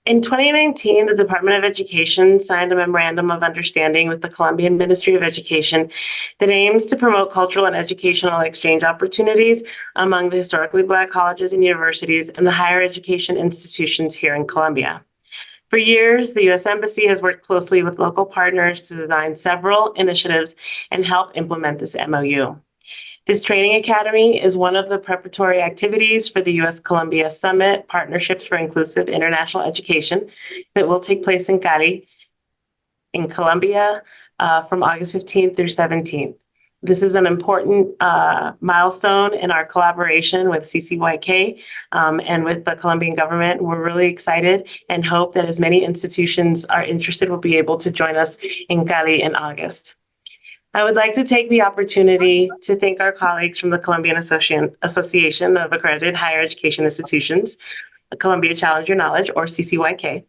In 2019, the Department of Education signed a memorandum of understanding with the Colombian Ministry of Education that aims to promote cultural and educational exchange opportunities among the historically Black colleges and universities and the higher education institutions here in Colombia. For years, the U.S. Embassy has worked closely with local partners to design several initiatives and help implement this MOU. This training academy is one of the preparatory activities for the U.S.-Colombia Summit Partnerships for Inclusive International Education that will take place in Cali, in Colombia, from August 15th through 17th. This is an important milestone in our collaboration with CCYK and with the Colombian government. We're really excited and hope that as many institutions are interested will be able to join us in Cali in August. I would like to take the opportunity to thank our colleagues from the Colombian Association of Accredited Higher Education Institutions, Columbia Challenge Your Knowledge, or CCYK,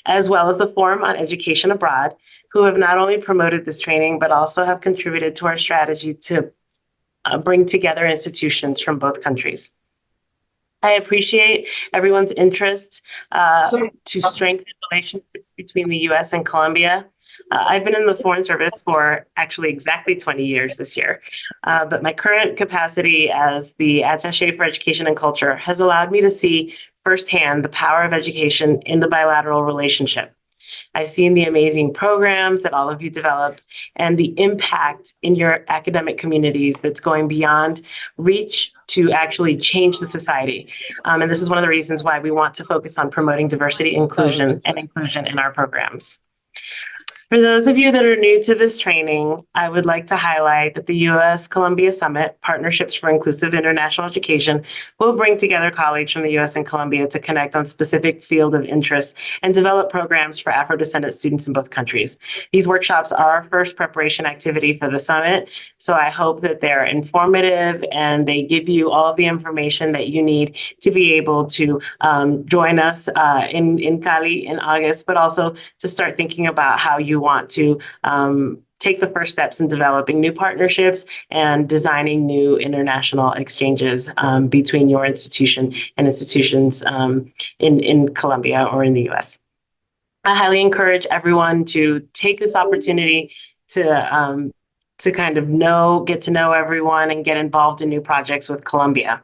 as well as the Forum on Education Abroad, who have not only promoted this training, but also have contributed to our strategy to bring together institutions from both countries. I appreciate everyone's interest to strengthen relationships between the U.S. and Colombia. I've been in the Foreign Service for actually exactly 20 years this year, but my current capacity as the Attaché for Education and Culture has allowed me to see firsthand the power of education in the bilateral relationship. I've seen the amazing programs that all of you develop and the impact in your academic communities that's going beyond reach to actually change the society. And this is one of the reasons why we want to focus on promoting diversity, inclusion, and inclusion in our programs. For those of you that are new to this training, I would like to highlight that the U.S.-Colombia Summit Partnerships for Inclusive International Education will bring together colleagues from the U.S. and Colombia to connect on specific field of interest and develop programs for Afro-descendant students in both countries. These workshops are our first preparation activity for the summit, so I hope that they're informative and they give you all of the information that you need to be able to join us in Cali in August, but also to start thinking about how you want to take the first steps in developing new partnerships and designing new international exchanges between your institution and institutions in Colombia or in the US. I highly encourage everyone to take this opportunity to kind of get to know everyone and get involved in new projects with Colombia.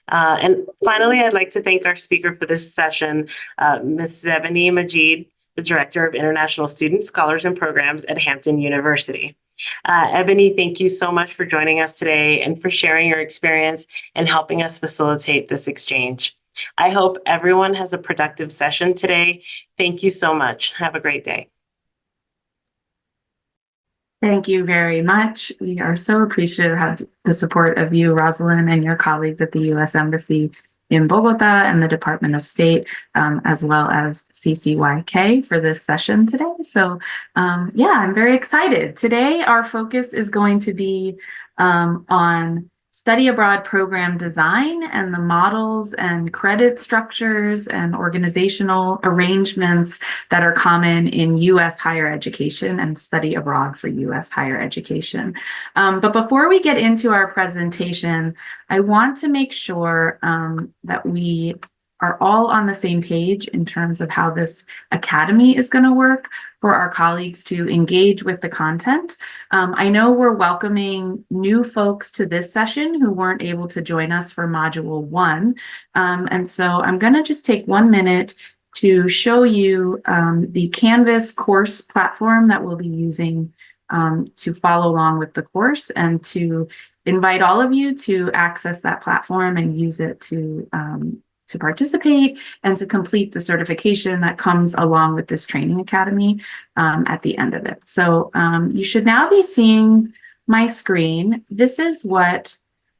And finally, I'd like to thank our speaker for this session, Ms. Zebani Majid, the Director of International Students, Scholars, and Programs at Hampton University. Ebony, thank you so much for joining us today and for sharing your experience and helping us facilitate this exchange. I hope everyone has a productive session today. Thank you so much. Have a great day. Thank you very much. We are so appreciative of the support of you, Rosalind, and your colleagues at the U.S. Embassy in Bogota and the Department of State, as well as CCYK for this session today. So yeah, I'm very excited. Today, our focus is going to be on study abroad program design and the models and credit structures and organizational arrangements that are common in U.S. higher education and study abroad for U.S. higher education. But before we get into our presentation, I want to make sure that we are all on the same page in terms of how this academy is going to work for our colleagues to engage with the content. I know we're welcoming new folks to this session who weren't able to join us for Module 1. And so I'm going to just take 1 minute to show you the Canvas course platform that we'll be using to follow along with the course and to invite all of you to access that platform and use it to participate and to complete the certification that comes along with this training academy at the end of it. So you should now be seeing my screen. This is what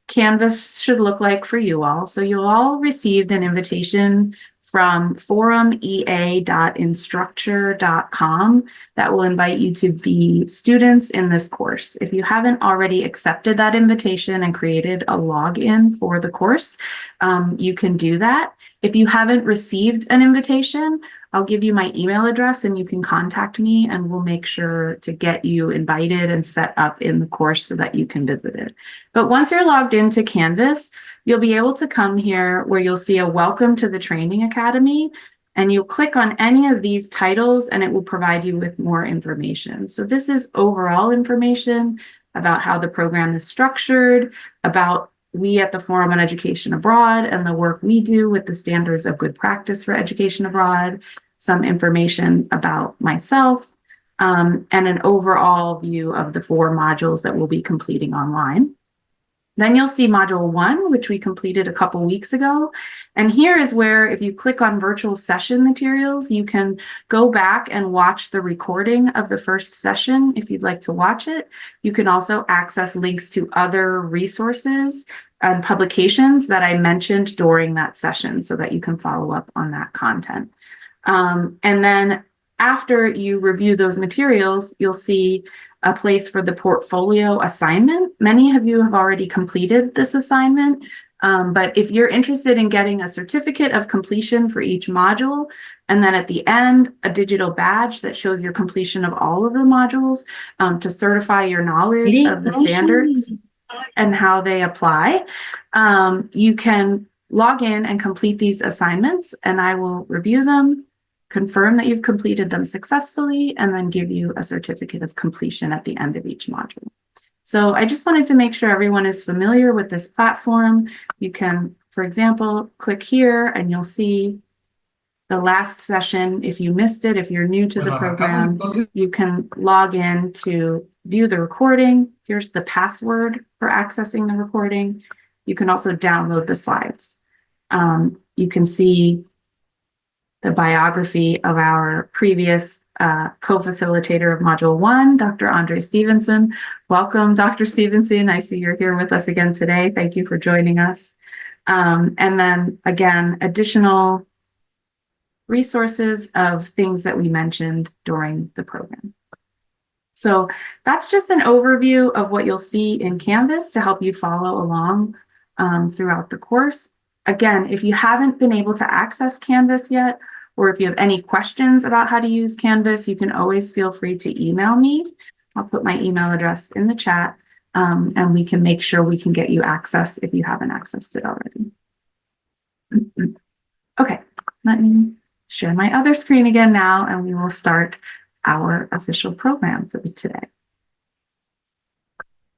Canvas should look like for you all. So you all received an invitation from forumea.instructure.com that will invite you to be students in this course. If you haven't already accepted that invitation and created a login for the course, you can do that. If you haven't received an invitation, I'll give you my email address and you can contact me and we'll make sure to get you invited and set up in the course so that you can visit it. But once you're logged into Canvas, you'll be able to come here where you'll see a welcome to the training academy. And you'll click on any of these titles and it will provide you with more information. So this is overall information about how the program is structured, about we at the Forum on Education Abroad and the work we do with the standards of good practice for education abroad, some information about myself, and an overall view of the 4 modules that we'll be completing online. Then you'll see module 1, which we completed a couple weeks ago. And here is where, if you click on virtual session materials, you can go back and watch the recording of the first session if you'd like to watch it. You can also access links to other resources and publications that I mentioned during that session so that you can follow up on that content. And then after you review those materials, you'll see a place for the portfolio assignment. Many of you have already completed this assignment, but if you're interested in getting a certificate of completion for each module, and then at the end, a digital badge that shows your completion of all of the modules to certify your knowledge of the standards and how they apply, you can log in and complete these assignments, and I will review them, confirm that you've completed them successfully, and then give you a certificate of completion at the end of each module. So I just wanted to make sure everyone is familiar with this platform. You can, for example, click here and you'll see the last session. If you missed it, if you're new to the program, you can log in to view the recording. Here's the password for accessing the recording. You can also download the slides. You can see the biography of our previous co-facilitator of Module 1, Dr. Andre Stevenson. Welcome, Dr. Stevenson. I see you're here with us again today. Thank you for joining us. And then again, additional resources of things that we mentioned during the program. So that's just an overview of what you'll see in Canvas to help you follow along throughout the course. Again, if you haven't been able to access Canvas yet, or if you have any questions about how to use Canvas, you can always feel free to email me. I'll put my email address in the chat, and we can make sure we can get you access if you haven't accessed it already. Okay, let me share my other screen again now, and we will start our official program for today.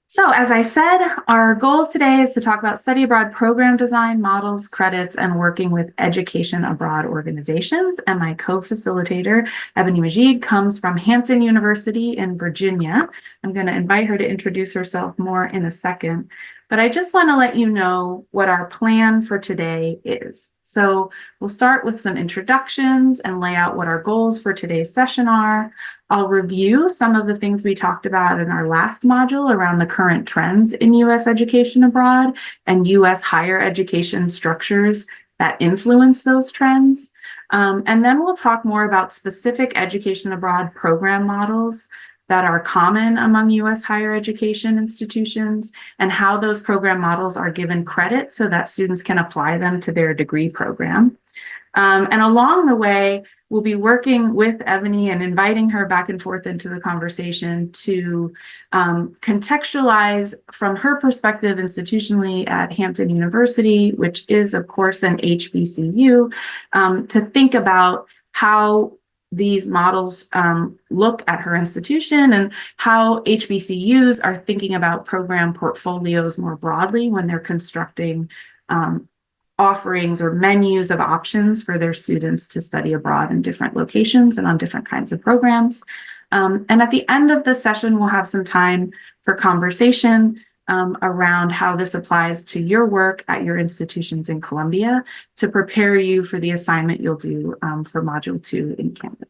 So as I said, our goals today is to talk about study abroad program design, models, credits, and working with education abroad organizations. And my co-facilitator, Ebony Majid, comes from Hampton University in Virginia. I'm going to invite her to introduce herself more in a second, but I just want to let you know what our plan for today is. So we'll start with some introductions and lay out what our goals for today's session are. I'll review some of the things we talked about in our last module around the current trends in U.S. education abroad and U.S. higher education structures that influence those trends. And then we'll talk more about specific education abroad program models that are common among U.S. higher education institutions and how those program models are given credit so that students can apply them to their degree program. And along the way, we'll be working with Ebony and inviting her back and forth into the conversation to contextualize from her perspective institutionally at Hampton University, which is, of course, an HBCU, to think about how these models look at her institution and how HBCUs are thinking about program portfolios more broadly when they're constructing offerings or menus of options for their students to study abroad in different locations and on different kinds of programs. And at the end of the session, we'll have some time for conversation around how this applies to your work at your institutions in Colombia to prepare you for the assignment you'll do for Module 2 in Canvas.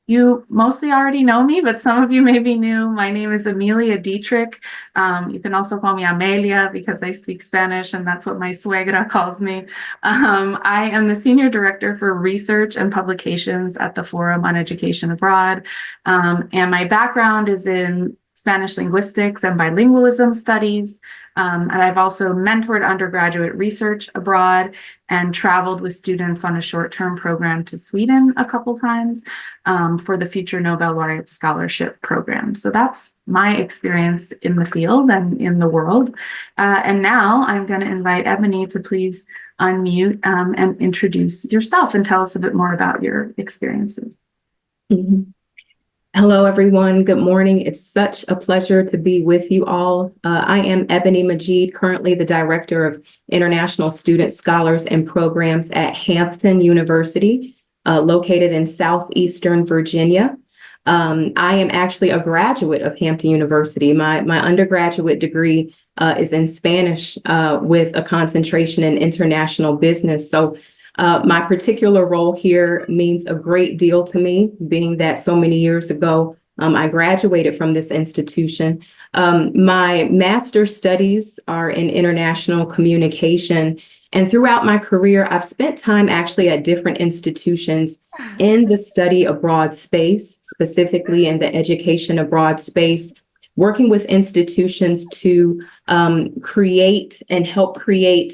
You mostly already know me, but some of you may be new. My name is Amelia Dietrich. You can also call me Amelia because I speak Spanish and that's what my suegra calls me. I am the Senior Director for Research and Publications at the Forum on Education Abroad. And my background is in Spanish linguistics and bilingualism studies. And I've also mentored undergraduate research abroad and traveled with students on a short-term program to Sweden a couple times for the Future Nobel Laureate Scholarship Program. So that's my experience in the field and in the world. And now I'm going to invite Ebony to please unmute and introduce yourself and tell us a bit more about your experiences. Mm-hmm. Hello, everyone. Good morning. It's such a pleasure to be with you all. I am Ebony Majid, currently the Director of International Student Scholars and Programs at Hampton University, located in Southeastern Virginia. I am actually a graduate of Hampton University. My undergraduate degree is in Spanish with a concentration in international business. So my particular role here means a great deal to me, being that so many years ago, I graduated from this institution. My master's studies are in international communication. And throughout my career, I've spent time actually at different institutions in the study abroad space, specifically in the education abroad space, working with institutions to create and help create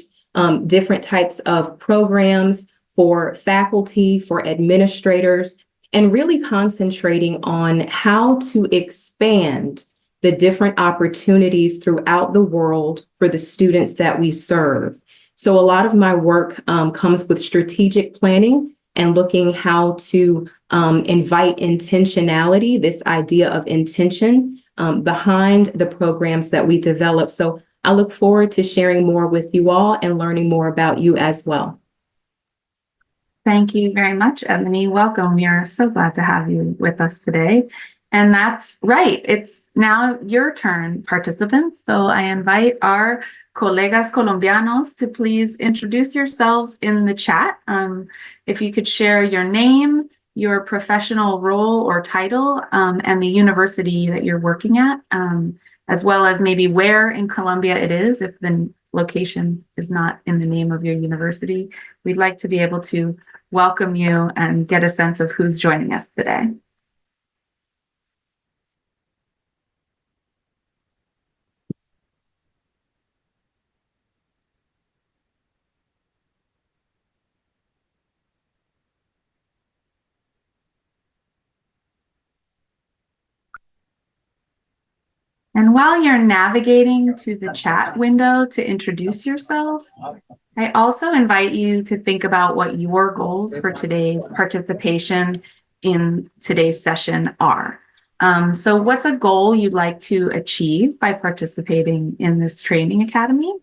different types of programs for faculty, for administrators, and really concentrating on how to expand the different opportunities throughout the world for the students that we serve. So a lot of my work comes with strategic planning and looking how to invite intentionality, this idea of intention behind the programs that we develop. So I look forward to sharing more with you all and learning more about you as well. Thank you very much, Ebony. Welcome. We are so glad to have you with us today. And that's right. It's now your turn, participants. So I invite our colegas colombianos to please introduce yourselves in the chat. If you could share your name, your professional role or title, and the university that you're working at, as well as maybe where in Colombia it is, if the location is not in the name of your university. We'd like to be able to welcome you and get a sense of who's joining us today. And while you're navigating to the chat window to introduce yourself, I also invite you to think about what your goals for today's participation in today's session are. So what's a goal you'd like to achieve by participating in this training academy?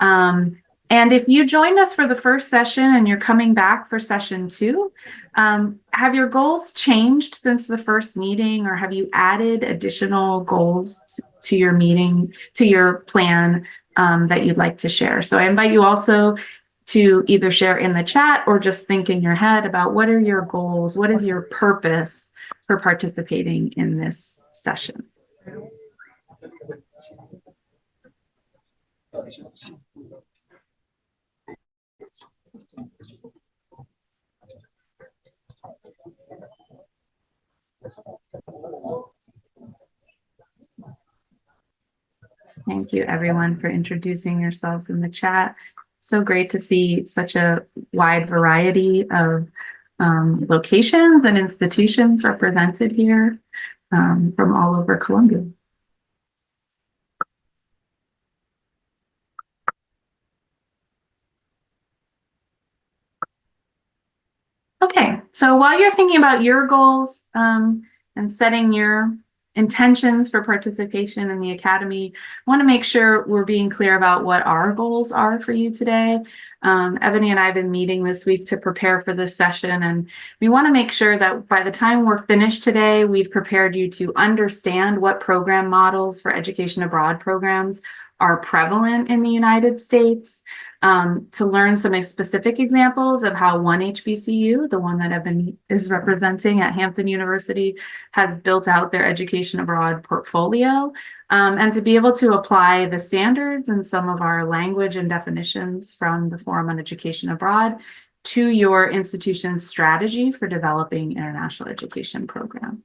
And if you joined us for the first session and you're coming back for session 2, have your goals changed since the first meeting, or have you added additional goals to your meeting, to your plan that you'd like to share? So I invite you also to either share in the chat or just think in your head about what are your goals, what is your purpose for participating in this session. Thank you, everyone, for introducing yourselves in the chat. So great to see such a wide variety of locations and institutions represented here from all over Colombia. Okay, so while you're thinking about your goals and setting your intentions for participation in the Academy, I want to make sure we're being clear about what our goals are for you today. Ebony and I have been meeting this week to prepare for this session, and we want to make sure that by the time we're finished today, we've prepared you to understand what program models for education abroad programs are prevalent in the United States, to learn some specific examples of how one HBCU, the one that Ebony is representing at Hampton University, has built out their education abroad portfolio, and to be able to apply the standards and some of our language and definitions from the Forum on Education Abroad to your institution's strategy for developing international education programs.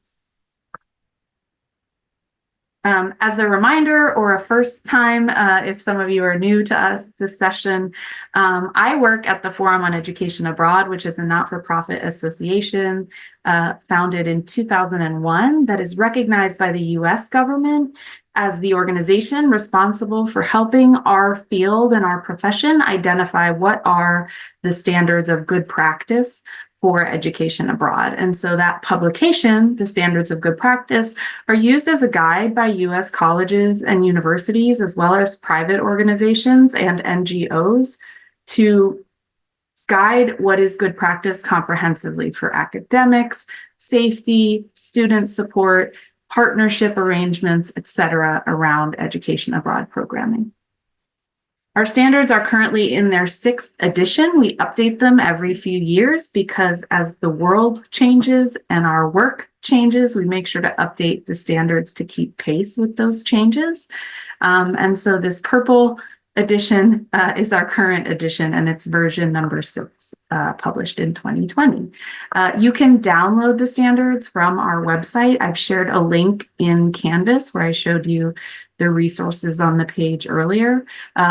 As a reminder or a first time, if some of you are new to us this session, I work at the Forum on Education Abroad, which is a not-for-profit association founded in 2001 that is recognized by the US government as the organization responsible for helping our field and our profession identify what are the standards of good practice for education abroad. And so that publication, the Standards of Good Practice, are used as a guide by US colleges and universities, as well as private organizations and NGOs, to guide what is good practice comprehensively for academics, safety, student support, partnership arrangements, etc., around education abroad programming. Our standards are currently in their 6th edition. We update them every few years because as the world changes and our work changes, we make sure to update the standards to keep pace with those changes. And so this purple edition is our current edition, and it's version number 6, published in 2020. You can download the standards from our website. I've shared a link in Canvas where I showed you the resources on the page earlier.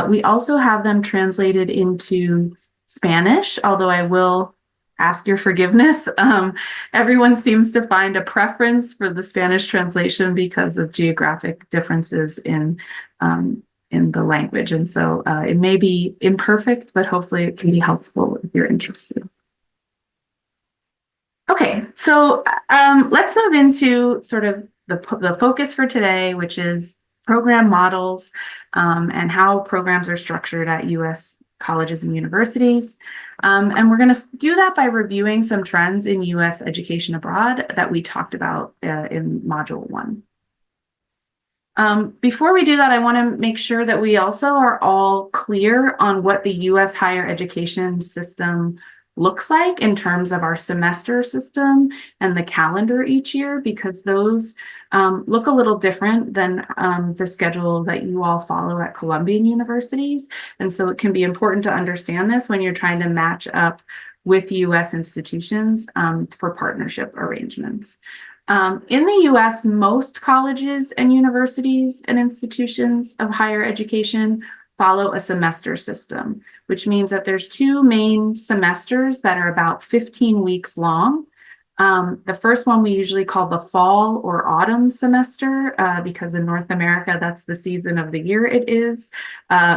We also have them translated into Spanish, although I will ask your forgiveness. Everyone seems to find a preference for the Spanish translation because of geographic differences in the language. And so it may be imperfect, but hopefully it can be helpful if you're interested. Okay, so let's move into sort of the focus for today, which is program models and how programs are structured at US colleges and universities. And we're going to do that by reviewing some trends in US education abroad that we talked about in Module 1. Before we do that, I want to make sure that we also are all clear on what the US higher education system looks like in terms of our semester system and the calendar each year, because those look a little different than the schedule that you all follow at Colombian universities. And so it can be important to understand this when you're trying to match up with US institutions for partnership arrangements. In the US, most colleges and universities and institutions of higher education follow a semester system, which means that there's 2 main semesters that are about 15 weeks long. The first one we usually call the fall or autumn semester because in North America, that's the season of the year it is,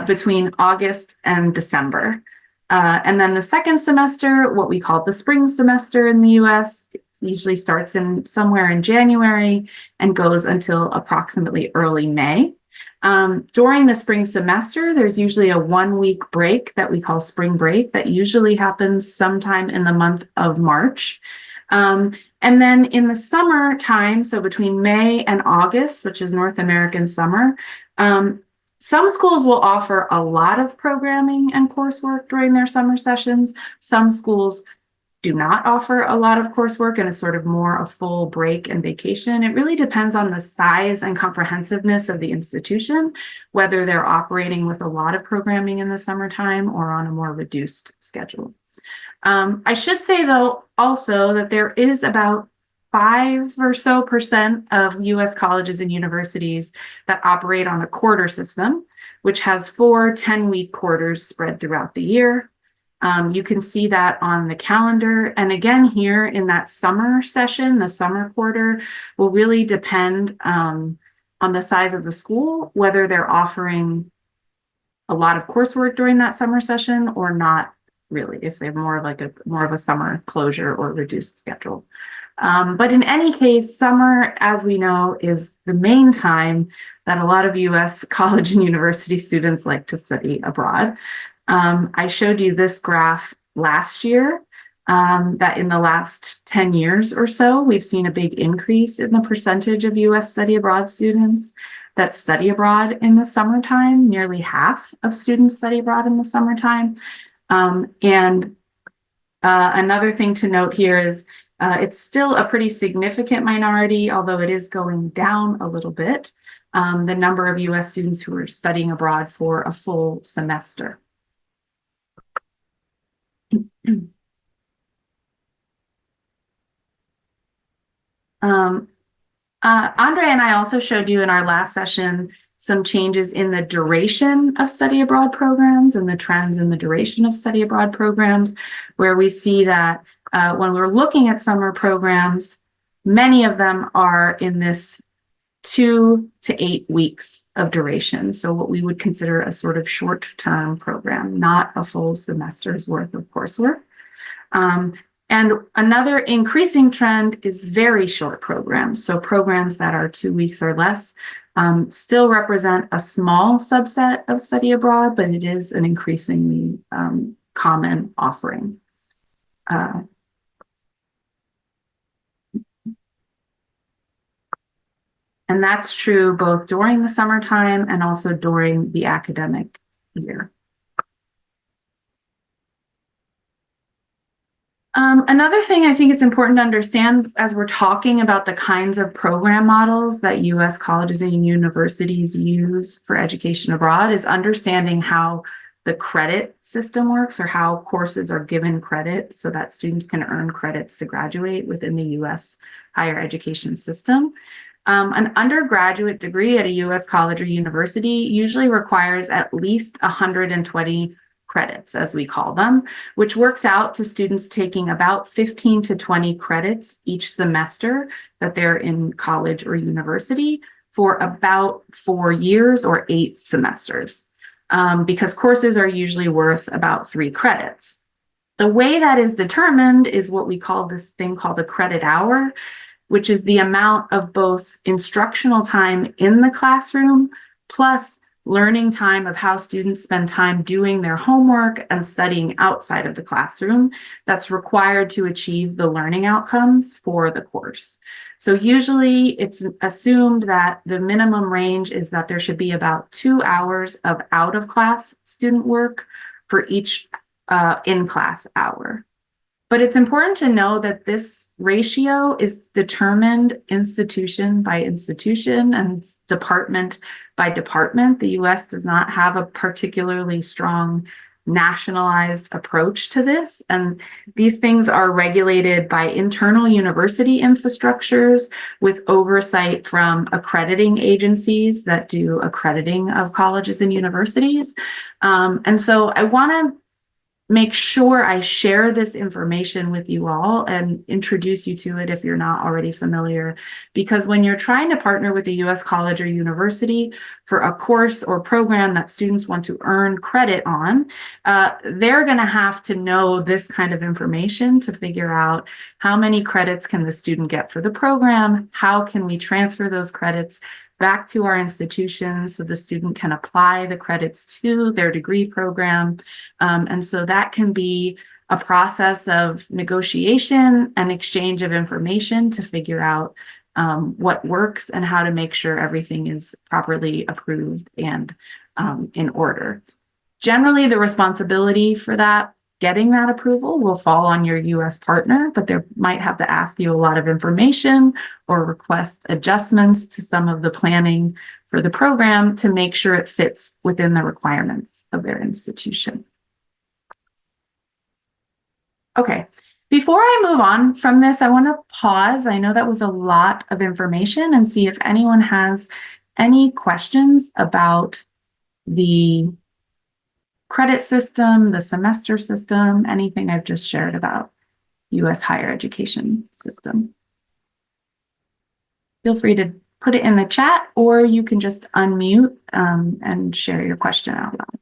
between August and December. And then the second semester, what we call the spring semester in the US, usually starts somewhere in January and goes until approximately early May. During the spring semester, there's usually a 1-week break that we call spring break that usually happens sometime in the month of March. And then in the summer time, so between May and August, which is North American summer, some schools will offer a lot of programming and coursework during their summer sessions. Some schools do not offer a lot of coursework and it's sort of more a full break and vacation. It really depends on the size and comprehensiveness of the institution, whether they're operating with a lot of programming in the summertime or on a more reduced schedule. I should say, though, also that there is about 5% or so of US colleges and universities that operate on a quarter system, which has 4 10-week quarters spread throughout the year. You can see that on the calendar. And again, here in that summer session, the summer quarter will really depend on the size of the school, whether they're offering a lot of coursework during that summer session or not really, if they're more of a summer closure or reduced schedule. But in any case, summer, as we know, is the main time that a lot of US college and university students like to study abroad. I showed you this graph last year, that in the last 10 years or so, we've seen a big increase in the percentage of US study abroad students that study abroad in the summertime. Nearly half of students study abroad in the summertime. Another thing to note here is it's still a pretty significant minority, although it is going down a little bit, the number of US students who are studying abroad for a full semester. Andre and I also showed you in our last session some changes in the duration of study abroad programs and the trends in the duration of study abroad programs, where we see that when we're looking at summer programs, many of them are in this 2 to 8 weeks of duration. So what we would consider a sort of short-term program, not a full semester's worth of coursework. And another increasing trend is very short programs. So programs that are 2 weeks or less still represent a small subset of study abroad, but it is an increasingly common offering. And that's true both during the summertime and also during the academic year. Another thing I think it's important to understand as we're talking about the kinds of program models that U.S. colleges and universities use for education abroad is understanding how the credit system works, or how courses are given credit so that students can earn credits to graduate within the U.S. higher education system. An undergraduate degree at a U.S. college or university usually requires at least 120 credits, as we call them, which works out to students taking about 15 to 20 credits each semester that they're in college or university for about 4 years or 8 semesters, because courses are usually worth about 3 credits. The way that is determined is what we call this thing called a credit hour, which is the amount of both instructional time in the classroom plus learning time of how students spend time doing their homework and studying outside of the classroom that's required to achieve the learning outcomes for the course. So usually it's assumed that the minimum range is that there should be about 2 hours of out-of-class student work for each in-class hour. But it's important to know that this ratio is determined institution by institution and department by department. The US does not have a particularly strong nationalized approach to this. And these things are regulated by internal university infrastructures with oversight from accrediting agencies that do accrediting of colleges and universities. And so I want to make sure I share this information with you all and introduce you to it if you're not already familiar. Because when you're trying to partner with a U.S. college or university for a course or program that students want to earn credit on, they're going to have to know this kind of information to figure out how many credits can the student get for the program, how can we transfer those credits back to our institutions so the student can apply the credits to their degree program. And so that can be a process of negotiation and exchange of information to figure out what works and how to make sure everything is properly approved and in order. Generally, the responsibility for that, getting that approval, will fall on your U.S. partner, but they might have to ask you a lot of information or request adjustments to some of the planning for the program to make sure it fits within the requirements of their institution. Okay, before I move on from this, I want to pause. I know that was a lot of information, and see if anyone has any questions about the credit system, the semester system, anything I've just shared about U.S. higher education system. Feel free to put it in the chat, or you can just unmute and share your question out loud.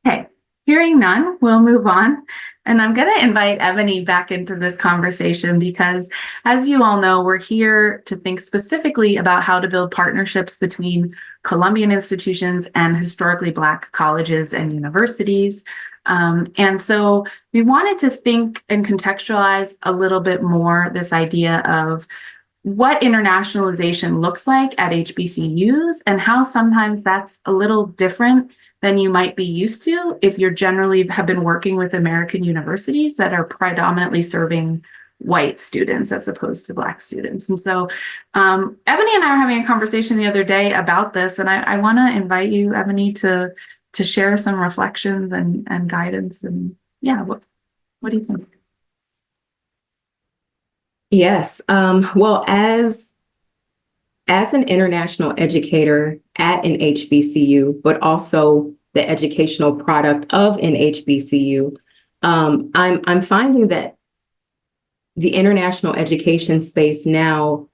Okay, hearing none, we'll move on. And I'm going to invite Ebony back into this conversation because, as you all know, we're here to think specifically about how to build partnerships between Colombian institutions and historically Black colleges and universities. And so we wanted to think and contextualize a little bit more this idea of what internationalization looks like at HBCUs and how sometimes that's a little different than you might be used to if you're generally have been working with American universities that are predominantly serving white students as opposed to Black students. And so Ebony and I were having a conversation the other day about this, and I want to invite you, Ebony, to share some reflections and guidance. And yeah, what do you think? Yes. Well, as an international educator at an HBCU, but also the educational product of an HBCU, I'm finding that the international education space now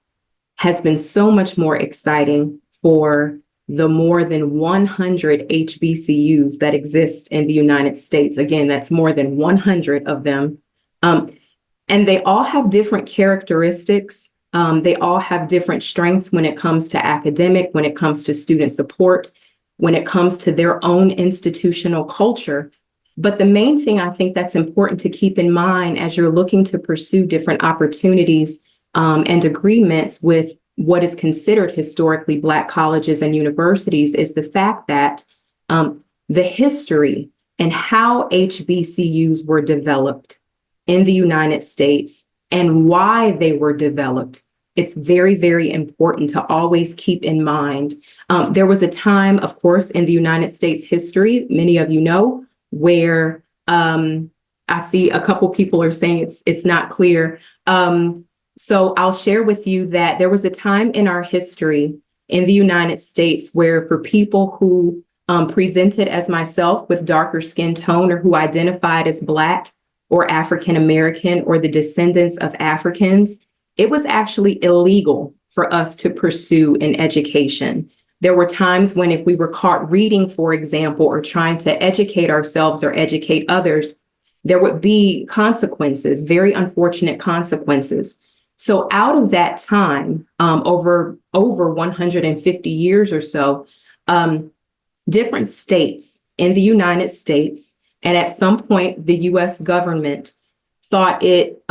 has been so much more exciting for the more than 100 HBCUs that exist in the United States. Again, that's more than 100 of them. And they all have different characteristics. They all have different strengths when it comes to academic, when it comes to student support, when it comes to their own institutional culture. But the main thing I think that's important to keep in mind as you're looking to pursue different opportunities and agreements with what is considered historically Black colleges and universities is the fact that the history and how HBCUs were developed in the United States and why they were developed. It's very, very important to always keep in mind. There was a time, of course, in the United States history, many of you know, where I see a couple people are saying it's not clear. So I'll share with you that there was a time in our history in the United States where for people who presented as myself with darker skin tone or who identified as Black or African American or the descendants of Africans, it was actually illegal for us to pursue an education. There were times when if we were caught reading, for example, or trying to educate ourselves or educate others, there would be consequences, very unfortunate consequences. So out of that time, over 150 years or so, different states in the United States, and at some point, the US government thought it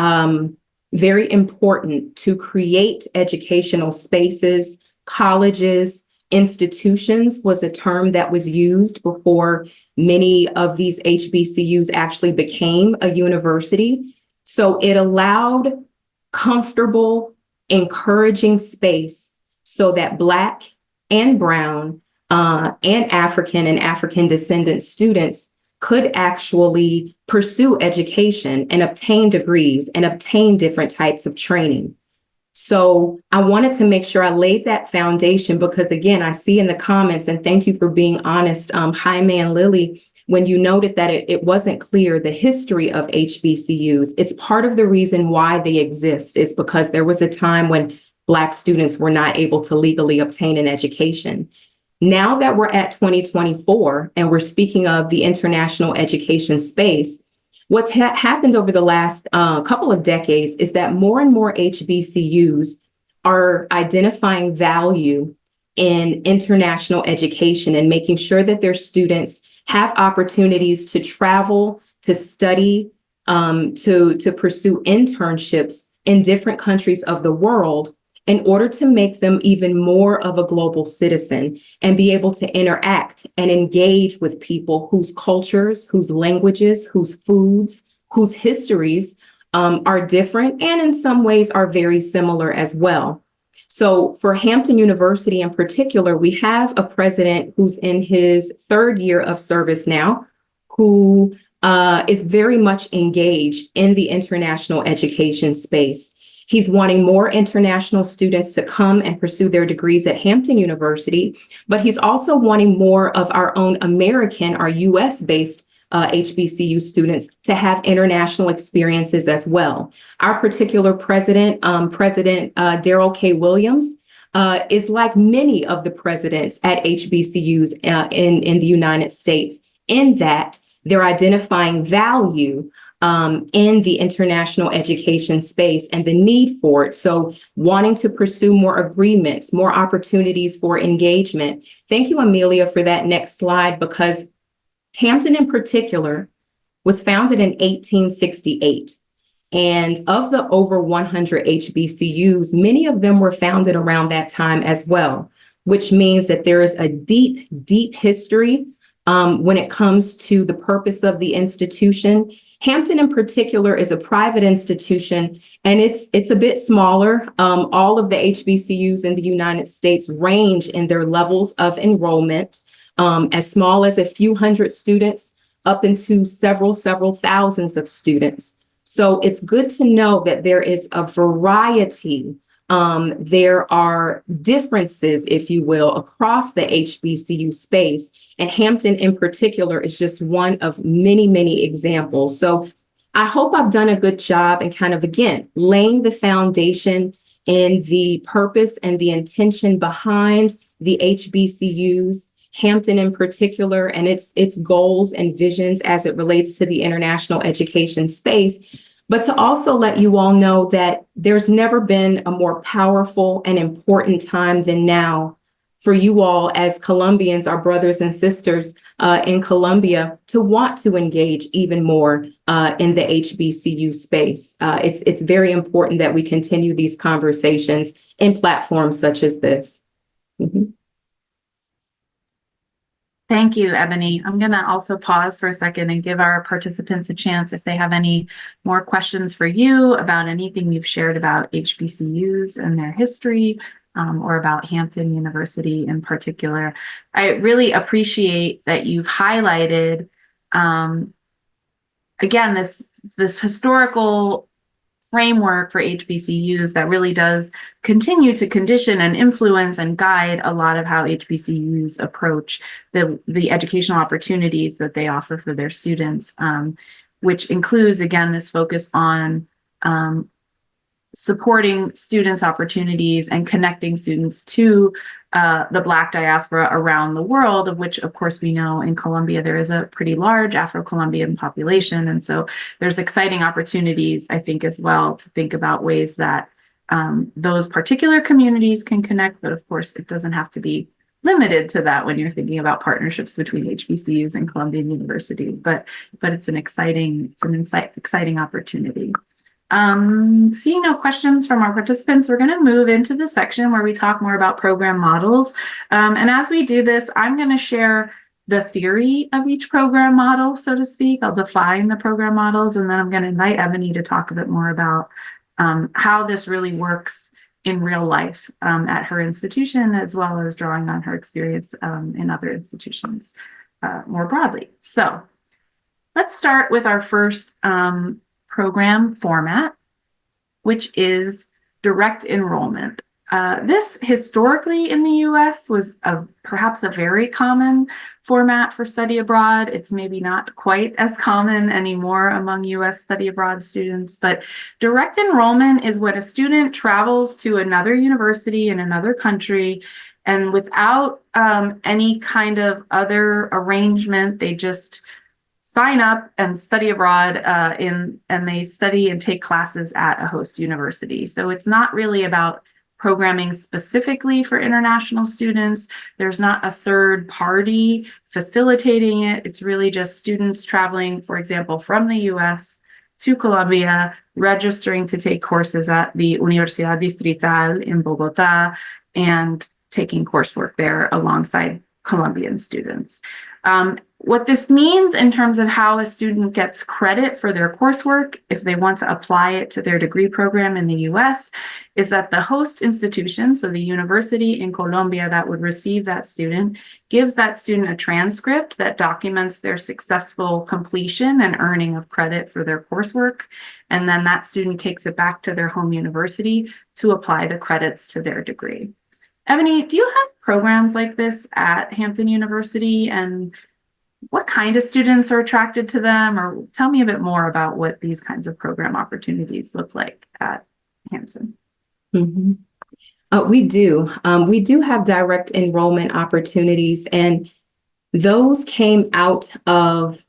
very important to create educational spaces, colleges, institutions was a term that was used before many of these HBCUs actually became a university. So it allowed comfortable, encouraging space so that Black and Brown and African descendant students could actually pursue education and obtain degrees and obtain different types of training. So I wanted to make sure I laid that foundation because, again, I see in the comments, and thank you for being honest, Jaime and Lily, when you noted that it wasn't clear the history of HBCUs. It's part of the reason why they exist is because there was a time when Black students were not able to legally obtain an education. Now that we're at 2024 and we're speaking of the international education space, what's happened over the last couple of decades is that more and more HBCUs are identifying value in international education and making sure that their students have opportunities to travel, to study, to pursue internships in different countries of the world in order to make them even more of a global citizen and be able to interact and engage with people whose cultures, whose languages, whose foods, whose histories are different and in some ways are very similar as well. So for Hampton University in particular, we have a president who's in his third year of service now, who is very much engaged in the international education space. He's wanting more international students to come and pursue their degrees at Hampton University, but he's also wanting more of our own American, our US-based HBCU students to have international experiences as well. Our particular president, President Darrell K. Williams, is like many of the presidents at HBCUs in the United States, in that they're identifying value in the international education space and the need for it. So wanting to pursue more agreements, more opportunities for engagement. Thank you, Amelia, for that next slide, because Hampton in particular was founded in 1868. And of the over 100 HBCUs, many of them were founded around that time as well, which means that there is a deep, deep history when it comes to the purpose of the institution. Hampton in particular is a private institution, and it's a bit smaller. All of the HBCUs in the United States range in their levels of enrollment, as small as a few hundred students up into several thousands of students. So it's good to know that there is a variety. There are differences, if you will, across the HBCU space. And Hampton in particular is just one of many, many examples. So I hope I've done a good job in kind of, again, laying the foundation in the purpose and the intention behind the HBCUs, Hampton in particular, and its goals and visions as it relates to the international education space. But to also let you all know that there's never been a more powerful and important time than now for you all as Colombians, our brothers and sisters in Colombia, to want to engage even more in the HBCU space. It's very important that we continue these conversations in platforms such as this. Mm-hmm. Thank you, Ebony. I'm going to also pause for a second and give our participants a chance if they have any more questions for you about anything you've shared about HBCUs and their history, or about Hampton University in particular. I really appreciate that you've highlighted, again, this historical framework for HBCUs that really does continue to condition and influence and guide a lot of how HBCUs approach the educational opportunities that they offer for their students, which includes, again, this focus on supporting students' opportunities and connecting students to the Black diaspora around the world, of which, of course, we know in Colombia there is a pretty large Afro-Colombian population. And so there's exciting opportunities, I think, as well, to think about ways that those particular communities can connect. But of course, it doesn't have to be limited to that when you're thinking about partnerships between HBCUs and Colombian universities. But it's an exciting opportunity. Seeing no questions from our participants, we're going to move into the section where we talk more about program models. And as we do this, I'm going to share the theory of each program model, so to speak. I'll define the program models, and then I'm going to invite Ebony to talk a bit more about how this really works in real life at her institution, as well as drawing on her experience in other institutions more broadly. So let's start with our first program format, which is direct enrollment. This historically in the US was perhaps a very common format for study abroad. It's maybe not quite as common anymore among US study abroad students, but direct enrollment is when a student travels to another university in another country, and without any kind of other arrangement, they just sign up and study abroad and they study and take classes at a host university. So it's not really about programming specifically for international students. There's not a third party facilitating it. It's really just students traveling, for example, from the US to Colombia, registering to take courses at the Universidad Distrital in Bogotá and taking coursework there alongside Colombian students. What this means in terms of how a student gets credit for their coursework, if they want to apply it to their degree program in the US, is that the host institution, so the university in Colombia that would receive that student, gives that student a transcript that documents their successful completion and earning of credit for their coursework. And then that student takes it back to their home university to apply the credits to their degree. Ebony, do you have programs like this at Hampton University, and what kind of students are attracted to them? Or tell me a bit more about what these kinds of program opportunities look like at Hampton. Mm-hmm. We do. We do have direct enrollment opportunities, and those came out of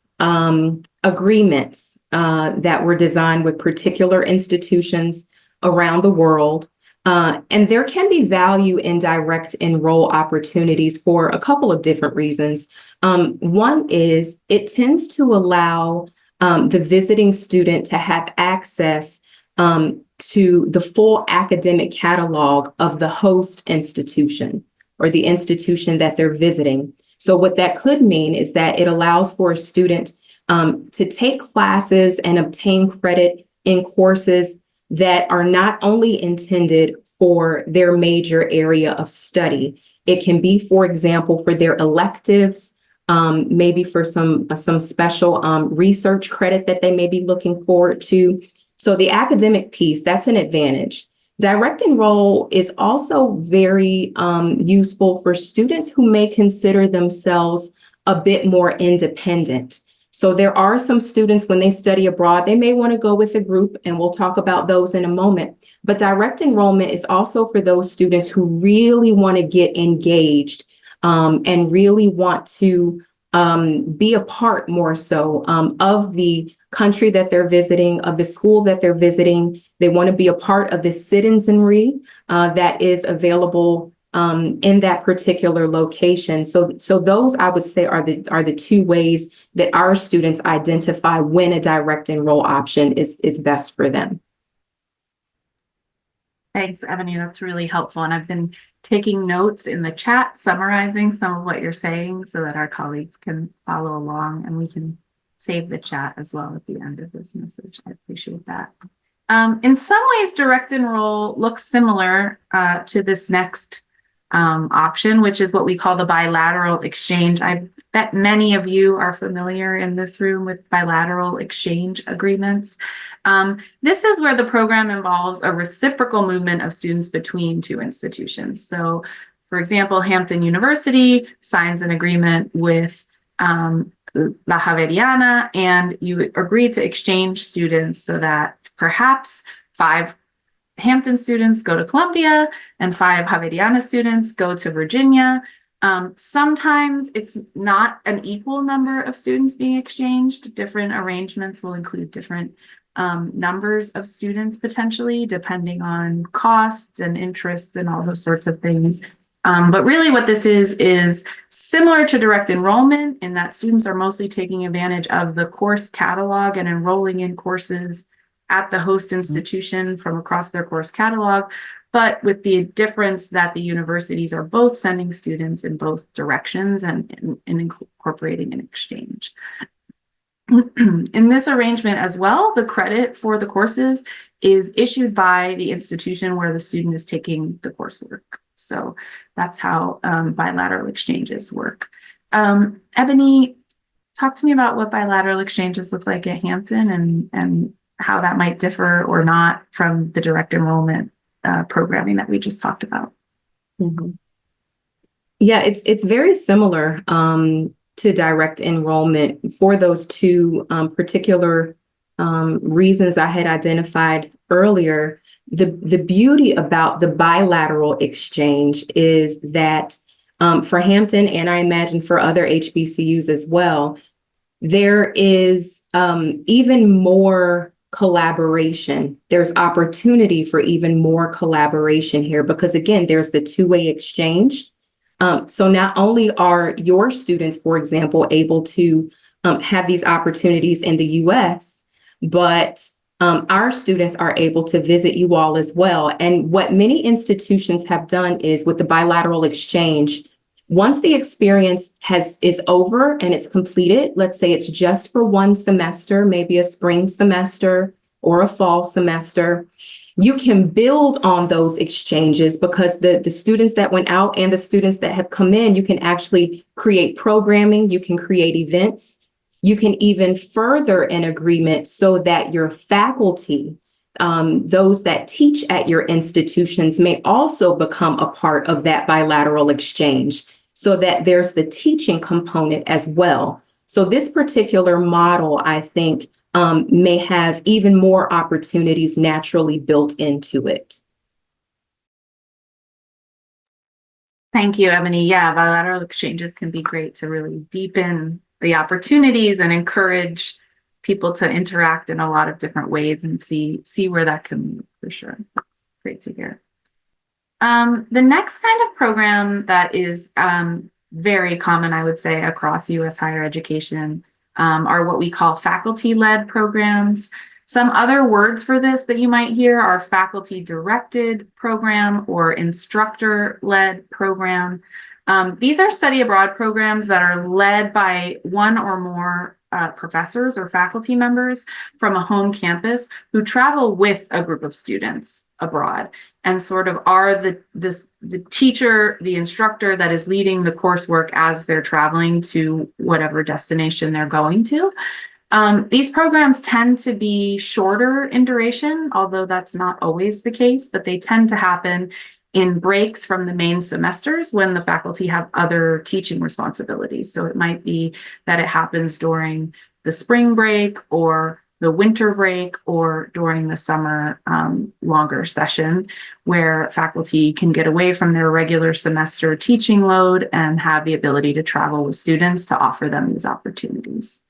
agreements that were designed with particular institutions around the world. And there can be value in direct enroll opportunities for a couple of different reasons. One is it tends to allow the visiting student to have access to the full academic catalog of the host institution or the institution that they're visiting. So what that could mean is that it allows for a student to take classes and obtain credit in courses that are not only intended for their major area of study. It can be, for example, for their electives, maybe for some special research credit that they may be looking forward to. So the academic piece, that's an advantage. Direct enroll is also very useful for students who may consider themselves a bit more independent. So there are some students when they study abroad, they may want to go with a group, and we'll talk about those in a moment. But direct enrollment is also for those students who really want to get engaged and really want to be a part more so of the country that they're visiting, of the school that they're visiting. They want to be a part of the citizenry that is available in that particular location. So those, I would say, are the two ways that our students identify when a direct enroll option is best for them. Thanks, Ebony. That's really helpful. And I've been taking notes in the chat, summarizing some of what you're saying so that our colleagues can follow along, and we can save the chat as well at the end of this message. I appreciate that. In some ways, direct enroll looks similar to this next option, which is what we call the bilateral exchange. I bet many of you are familiar in this room with bilateral exchange agreements. This is where the program involves a reciprocal movement of students between two institutions. So, for example, Hampton University signs an agreement with La Javeriana, and you agree to exchange students so that perhaps 5 Hampton students go to Colombia and 5 Javeriana students go to Virginia. Sometimes it's not an equal number of students being exchanged. Different arrangements will include different numbers of students potentially, depending on costs and interests and all those sorts of things. But really what this is similar to direct enrollment in that students are mostly taking advantage of the course catalog and enrolling in courses at the host institution from across their course catalog, but with the difference that the universities are both sending students in both directions and incorporating an exchange. In this arrangement as well, the credit for the courses is issued by the institution where the student is taking the coursework. So that's how bilateral exchanges work. Ebony, talk to me about what bilateral exchanges look like at Hampton and how that might differ or not from the direct enrollment programming that we just talked about. Mm-hmm. Yeah, it's very similar to direct enrollment for those two particular reasons I had identified earlier. The beauty about the bilateral exchange is that for Hampton, and I imagine for other HBCUs as well, there is even more collaboration. There's opportunity for even more collaboration here because, again, there's the two-way exchange. So not only are your students, for example, able to have these opportunities in the U.S., but our students are able to visit you all as well. And what many institutions have done is with the bilateral exchange, once the experience is over and it's completed, let's say it's just for one semester, maybe a spring semester or a fall semester, you can build on those exchanges because the students that went out and the students that have come in, you can actually create programming, you can create events, you can even further an agreement so that your faculty, those that teach at your institutions may also become a part of that bilateral exchange so that there's the teaching component as well. So this particular model, I think, may have even more opportunities naturally built into it. Thank you, Ebony. Yeah, bilateral exchanges can be great to really deepen the opportunities and encourage people to interact in a lot of different ways and see where that can lead, for sure. That's great to hear. The next kind of program that is very common, I would say, across U.S. higher education are what we call faculty-led programs. Some other words for this that you might hear are faculty-directed program or instructor-led program. These are study abroad programs that are led by one or more professors or faculty members from a home campus who travel with a group of students abroad and sort of are the teacher, the instructor that is leading the coursework as they're traveling to whatever destination they're going to. These programs tend to be shorter in duration, although that's not always the case, but they tend to happen in breaks from the main semesters when the faculty have other teaching responsibilities. So it might be that it happens during the spring break or the winter break or during the summer longer session where faculty can get away from their regular semester teaching load and have the ability to travel with students to offer them these opportunities.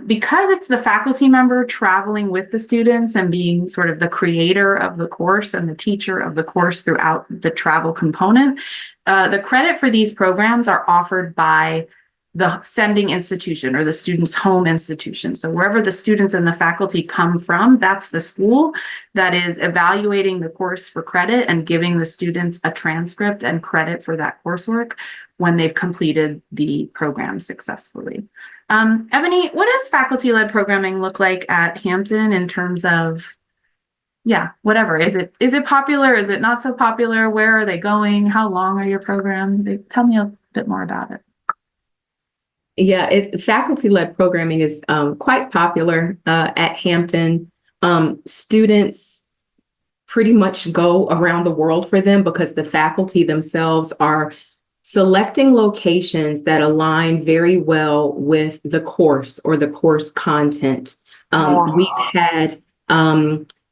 Because it's the faculty member traveling with the students and being sort of the creator of the course and the teacher of the course throughout the travel component, the credit for these programs are offered by the sending institution or the student's home institution. So wherever the students and the faculty come from, that's the school that is evaluating the course for credit and giving the students a transcript and credit for that coursework when they've completed the program successfully. Ebony, what does faculty-led programming look like at Hampton in terms of, whatever? Is it popular? Is it not so popular? Where are they going? How long are your programs? Tell me a bit more about it. Yeah, faculty-led programming is quite popular at Hampton. Students pretty much go around the world for them because the faculty themselves are selecting locations that align very well with the course or the course content. We've had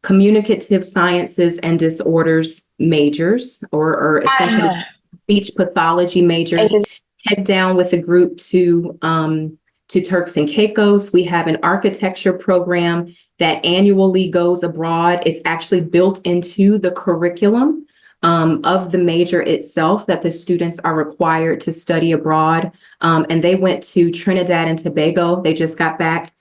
communicative sciences and disorders majors or essentially speech pathology majors head down with a group to Turks and Caicos. We have an architecture program that annually goes abroad. It's actually built into the curriculum of the major itself that the students are required to study abroad. And they went to Trinidad and Tobago. They just got back.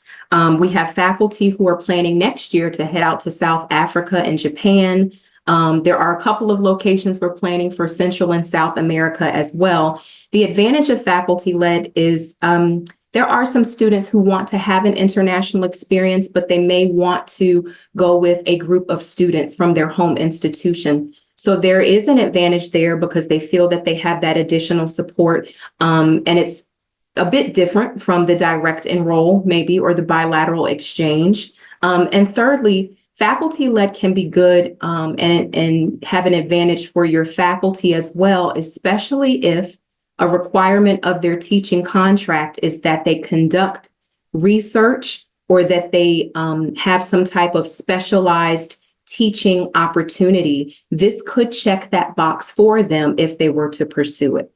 We have faculty who are planning next year to head out to South Africa and Japan. There are a couple of locations we're planning for Central and South America as well. The advantage of faculty-led is there are some students who want to have an international experience, but they may want to go with a group of students from their home institution. So there is an advantage there because they feel that they have that additional support. And it's a bit different from the direct enroll maybe, or the bilateral exchange. And thirdly, faculty-led can be good and have an advantage for your faculty as well, especially if a requirement of their teaching contract is that they conduct research or that they have some type of specialized teaching opportunity. This could check that box for them if they were to pursue it.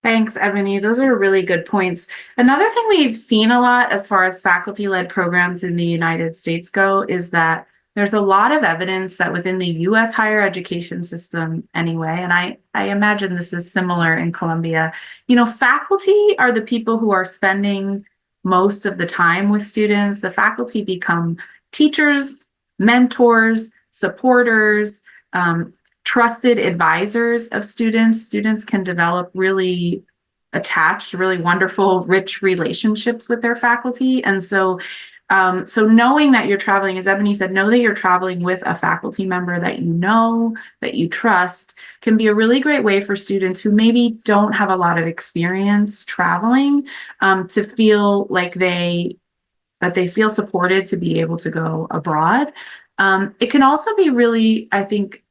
Thanks, Ebony. Those are really good points. Another thing we've seen a lot as far as faculty-led programs in the United States go is that there's a lot of evidence that within the U.S. higher education system anyway, and I imagine this is similar in Colombia, faculty are the people who are spending most of the time with students. The faculty become teachers, mentors, supporters, trusted advisors of students. Students can develop really attached, really wonderful, rich relationships with their faculty. And so knowing that you're traveling, as Ebony said, know that you're traveling with a faculty member that you know, that you trust, can be a really great way for students who maybe don't have a lot of experience traveling to feel like they feel supported to be able to go abroad. It can also be really, I think,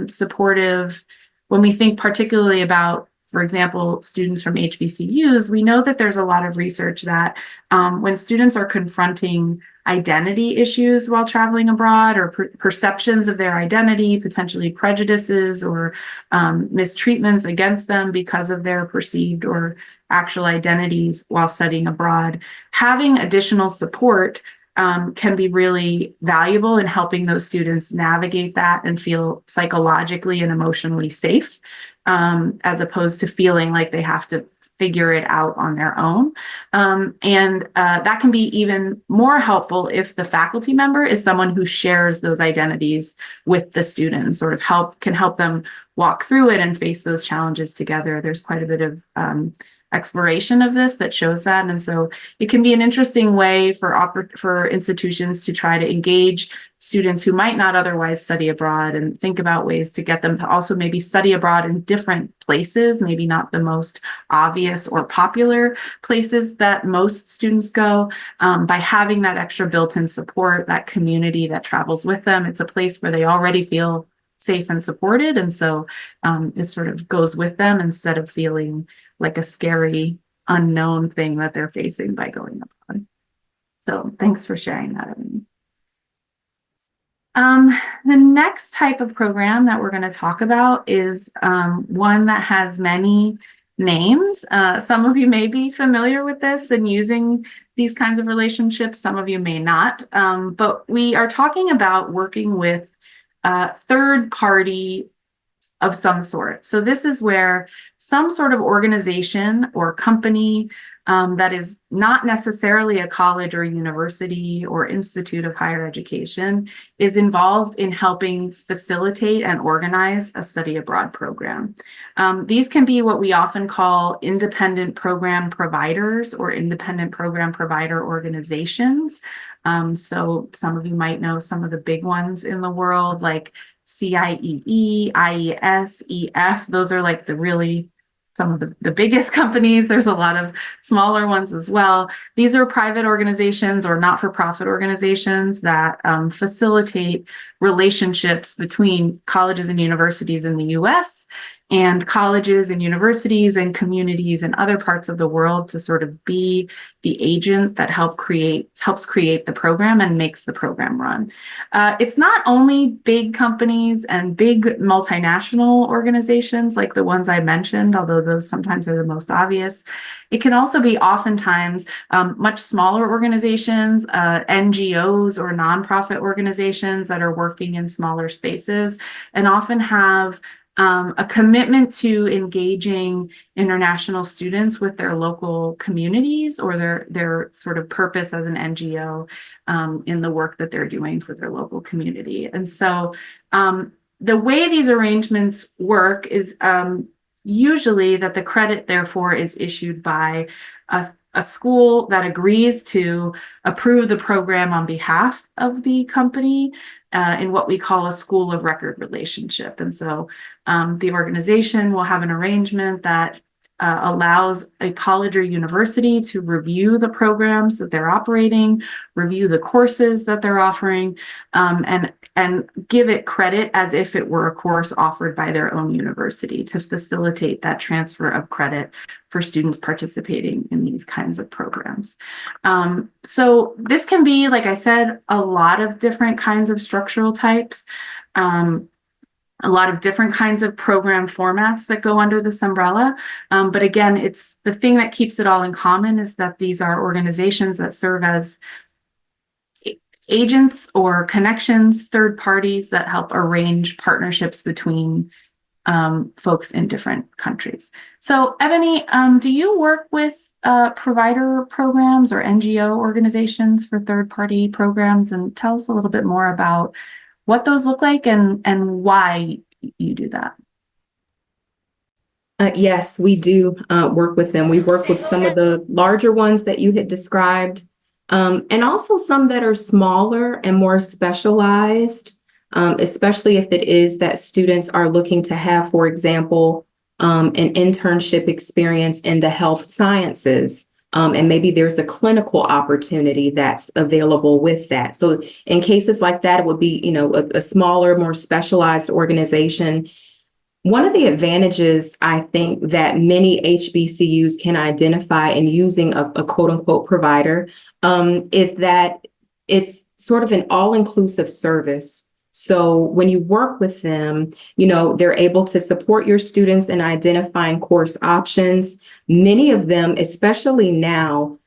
supportive when we think particularly about, for example, students from HBCUs. We know that there's a lot of research that when students are confronting identity issues while traveling abroad or perceptions of their identity, potentially prejudices or mistreatments against them because of their perceived or actual identities while studying abroad, having additional support can be really valuable in helping those students navigate that and feel psychologically and emotionally safe, as opposed to feeling like they have to figure it out on their own. And that can be even more helpful if the faculty member is someone who shares those identities with the students, sort of can help them walk through it and face those challenges together. There's quite a bit of exploration of this that shows that. And so it can be an interesting way for institutions to try to engage students who might not otherwise study abroad and think about ways to get them to also maybe study abroad in different places, maybe not the most obvious or popular places that most students go, by having that extra built-in support, that community that travels with them. It's a place where they already feel safe and supported. And so it sort of goes with them instead of feeling like a scary unknown thing that they're facing by going abroad. So thanks for sharing that, Ebony. The next type of program that we're going to talk about is one that has many names. Some of you may be familiar with this and using these kinds of relationships. Some of you may not. But we are talking about working with third party of some sort. So this is where some sort of organization or company that is not necessarily a college or university or institute of higher education is involved in helping facilitate and organize a study abroad program. These can be what we often call independent program providers or independent program provider organizations. So some of you might know some of the big ones in the world, like CIEE, IES, EF. Those are like some of the biggest companies. There's a lot of smaller ones as well. These are private organizations or not-for-profit organizations that facilitate relationships between colleges and universities in the US and colleges and universities and communities in other parts of the world to sort of be the agent that helps create the program and makes the program run. It's not only big companies and big multinational organizations like the ones I mentioned, although those sometimes are the most obvious. It can also be oftentimes much smaller organizations, NGOs or nonprofit organizations that are working in smaller spaces and often have a commitment to engaging international students with their local communities or their sort of purpose as an NGO in the work that they're doing for their local community. And so the way these arrangements work is usually that the credit, therefore, is issued by a school that agrees to approve the program on behalf of the company in what we call a school of record relationship. And so the organization will have an arrangement that allows a college or university to review the programs that they're operating, review the courses that they're offering, and give it credit as if it were a course offered by their own university to facilitate that transfer of credit for students participating in these kinds of programs. So this can be, like I said, a lot of different kinds of structural types, a lot of different kinds of program formats that go under this umbrella. But again, it's the thing that keeps it all in common is that these are organizations that serve as agents or connections, third parties that help arrange partnerships between folks in different countries. So Ebony, do you work with provider programs or NGO organizations for third-party programs? And tell us a little bit more about what those look like and why you do that. Yes, we do work with them. We work with some of the larger ones that you had described, and also some that are smaller and more specialized, especially if it is that students are looking to have, for example, an internship experience in the health sciences. And maybe there's a clinical opportunity that's available with that. So in cases like that, it would be, a smaller, more specialized organization. One of the advantages I think that many HBCUs can identify in using a quote unquote provider is that it's sort of an all-inclusive service. So when you work with them, they're able to support your students in identifying course options. Many of them, especially now,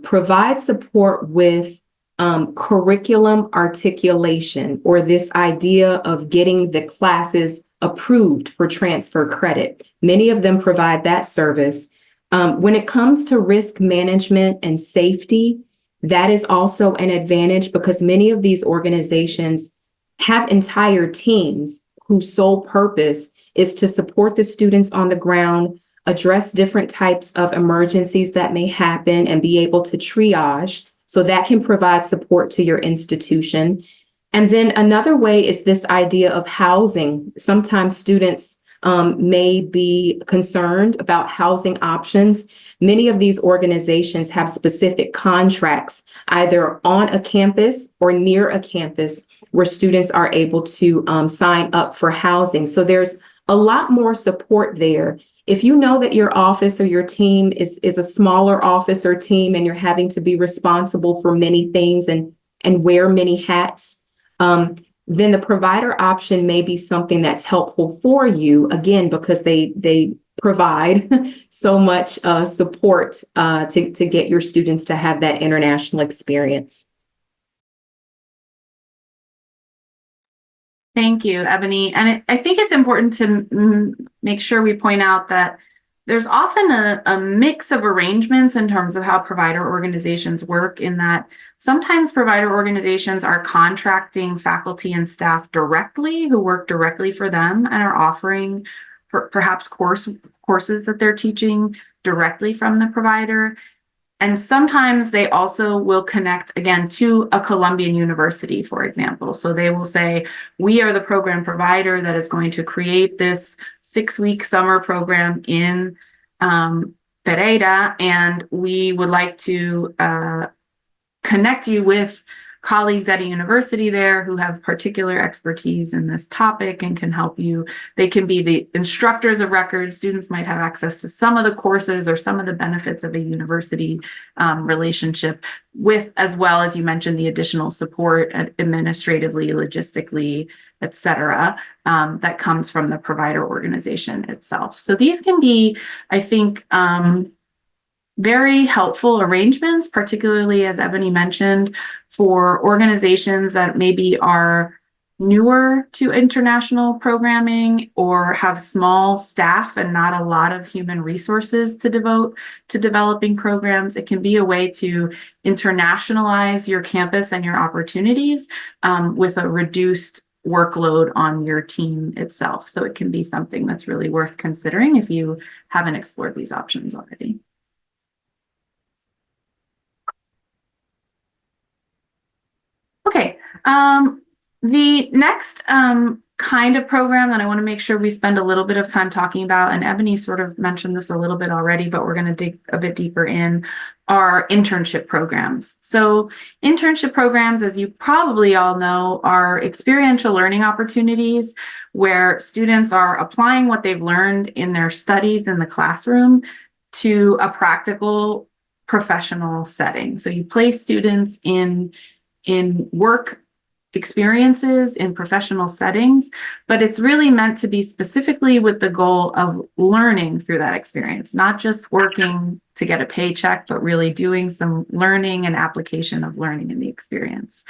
provide support with curriculum articulation, or this idea of getting the classes approved for transfer credit. Many of them provide that service. When it comes to risk management and safety, that is also an advantage because many of these organizations have entire teams whose sole purpose is to support the students on the ground, address different types of emergencies that may happen, and be able to triage. So that can provide support to your institution. And then another way is this idea of housing. Sometimes students may be concerned about housing options. Many of these organizations have specific contracts either on a campus or near a campus where students are able to sign up for housing. So there's a lot more support there. If you know that your office or your team is a smaller office or team and you're having to be responsible for many things and wear many hats, then the provider option may be something that's helpful for you, again, because they provide so much support to get your students to have that international experience. Thank you, Ebony. And I think it's important to make sure we point out that there's often a mix of arrangements in terms of how provider organizations work, in that sometimes provider organizations are contracting faculty and staff directly who work directly for them and are offering perhaps courses that they're teaching directly from the provider. And sometimes they also will connect, again, to a Colombian university, for example. So they will say, we are the program provider that is going to create this 6-week summer program in Pereira, and we would like to connect you with colleagues at a university there who have particular expertise in this topic and can help you. They can be the instructors of record. Students might have access to some of the courses or some of the benefits of a university relationship, with, as well as you mentioned, the additional support administratively, logistically, et cetera, that comes from the provider organization itself. So these can be, I think, very helpful arrangements, particularly, as Ebony mentioned, for organizations that maybe are newer to international programming or have small staff and not a lot of human resources to devote to developing programs. It can be a way to internationalize your campus and your opportunities with a reduced workload on your team itself. So it can be something that's really worth considering if you haven't explored these options already. Okay, the next kind of program that I want to make sure we spend a little bit of time talking about, and Ebony sort of mentioned this a little bit already, but we're going to dig a bit deeper in, are internship programs. So internship programs, as you probably all know, are experiential learning opportunities where students are applying what they've learned in their studies in the classroom to a practical professional setting. So you place students in work experiences in professional settings, but it's really meant to be specifically with the goal of learning through that experience, not just working to get a paycheck, but really doing some learning and application of learning in the experience.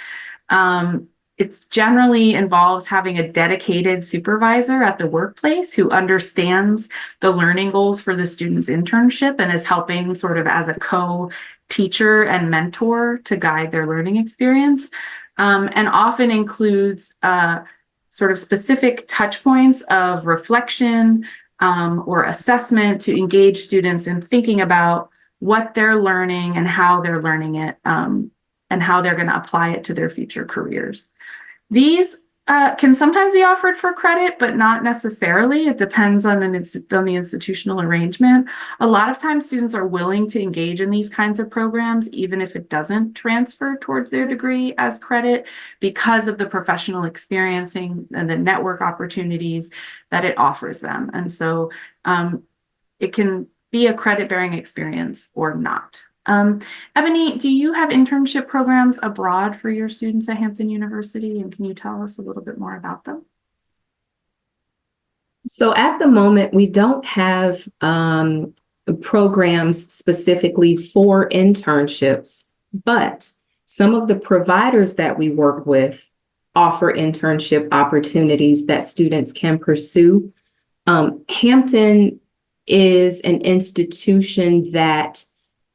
It generally involves having a dedicated supervisor at the workplace who understands the learning goals for the student's internship and is helping sort of as a co-teacher and mentor to guide their learning experience, and often includes sort of specific touch points of reflection or assessment to engage students in thinking about what they're learning and how they're learning it, and how they're going to apply it to their future careers. These can sometimes be offered for credit, but not necessarily. It depends on the institutional arrangement. A lot of times students are willing to engage in these kinds of programs, even if it doesn't transfer towards their degree as credit, because of the professional experiencing and the network opportunities that it offers them. And so it can be a credit-bearing experience or not. Ebony, do you have internship programs abroad for your students at Hampton University? And can you tell us a little bit more about them? So at the moment, we don't have programs specifically for internships, but some of the providers that we work with offer internship opportunities that students can pursue. Hampton is an institution that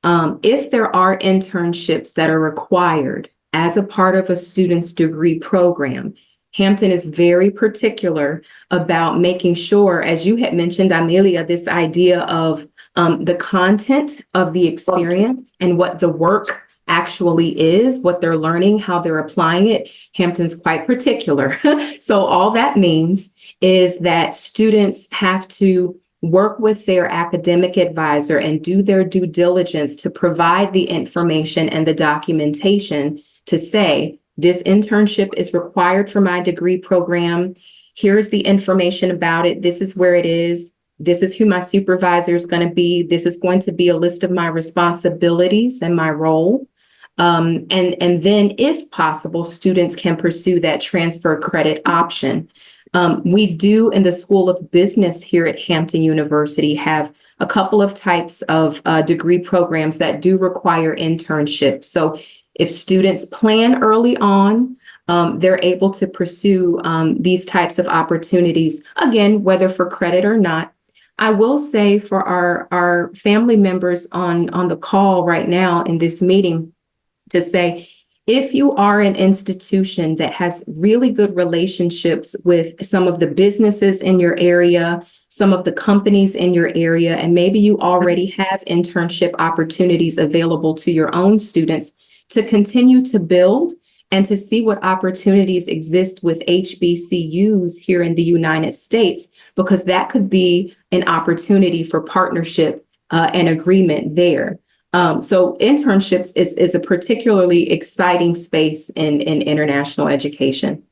if there are internships that are required as a part of a student's degree program, Hampton is very particular about making sure, as you had mentioned, Amelia, this idea of the content of the experience and what the work actually is, what they're learning, how they're applying it. Hampton's quite particular. So all that means is that students have to work with their academic advisor and do their due diligence to provide the information and the documentation to say, this internship is required for my degree program. Here's the information about it. This is where it is. This is who my supervisor is going to be. This is going to be a list of my responsibilities and my role. And then, if possible, students can pursue that transfer credit option. We do in the School of Business here at Hampton University have a couple of types of degree programs that do require internships. So if students plan early on, they're able to pursue these types of opportunities, again, whether for credit or not. I will say for our family members on the call right now in this meeting to say, if you are an institution that has really good relationships with some of the businesses in your area, some of the companies in your area, and maybe you already have internship opportunities available to your own students, to continue to build and to see what opportunities exist with HBCUs here in the United States, because that could be an opportunity for partnership and agreement there. So internships is a particularly exciting space in international education.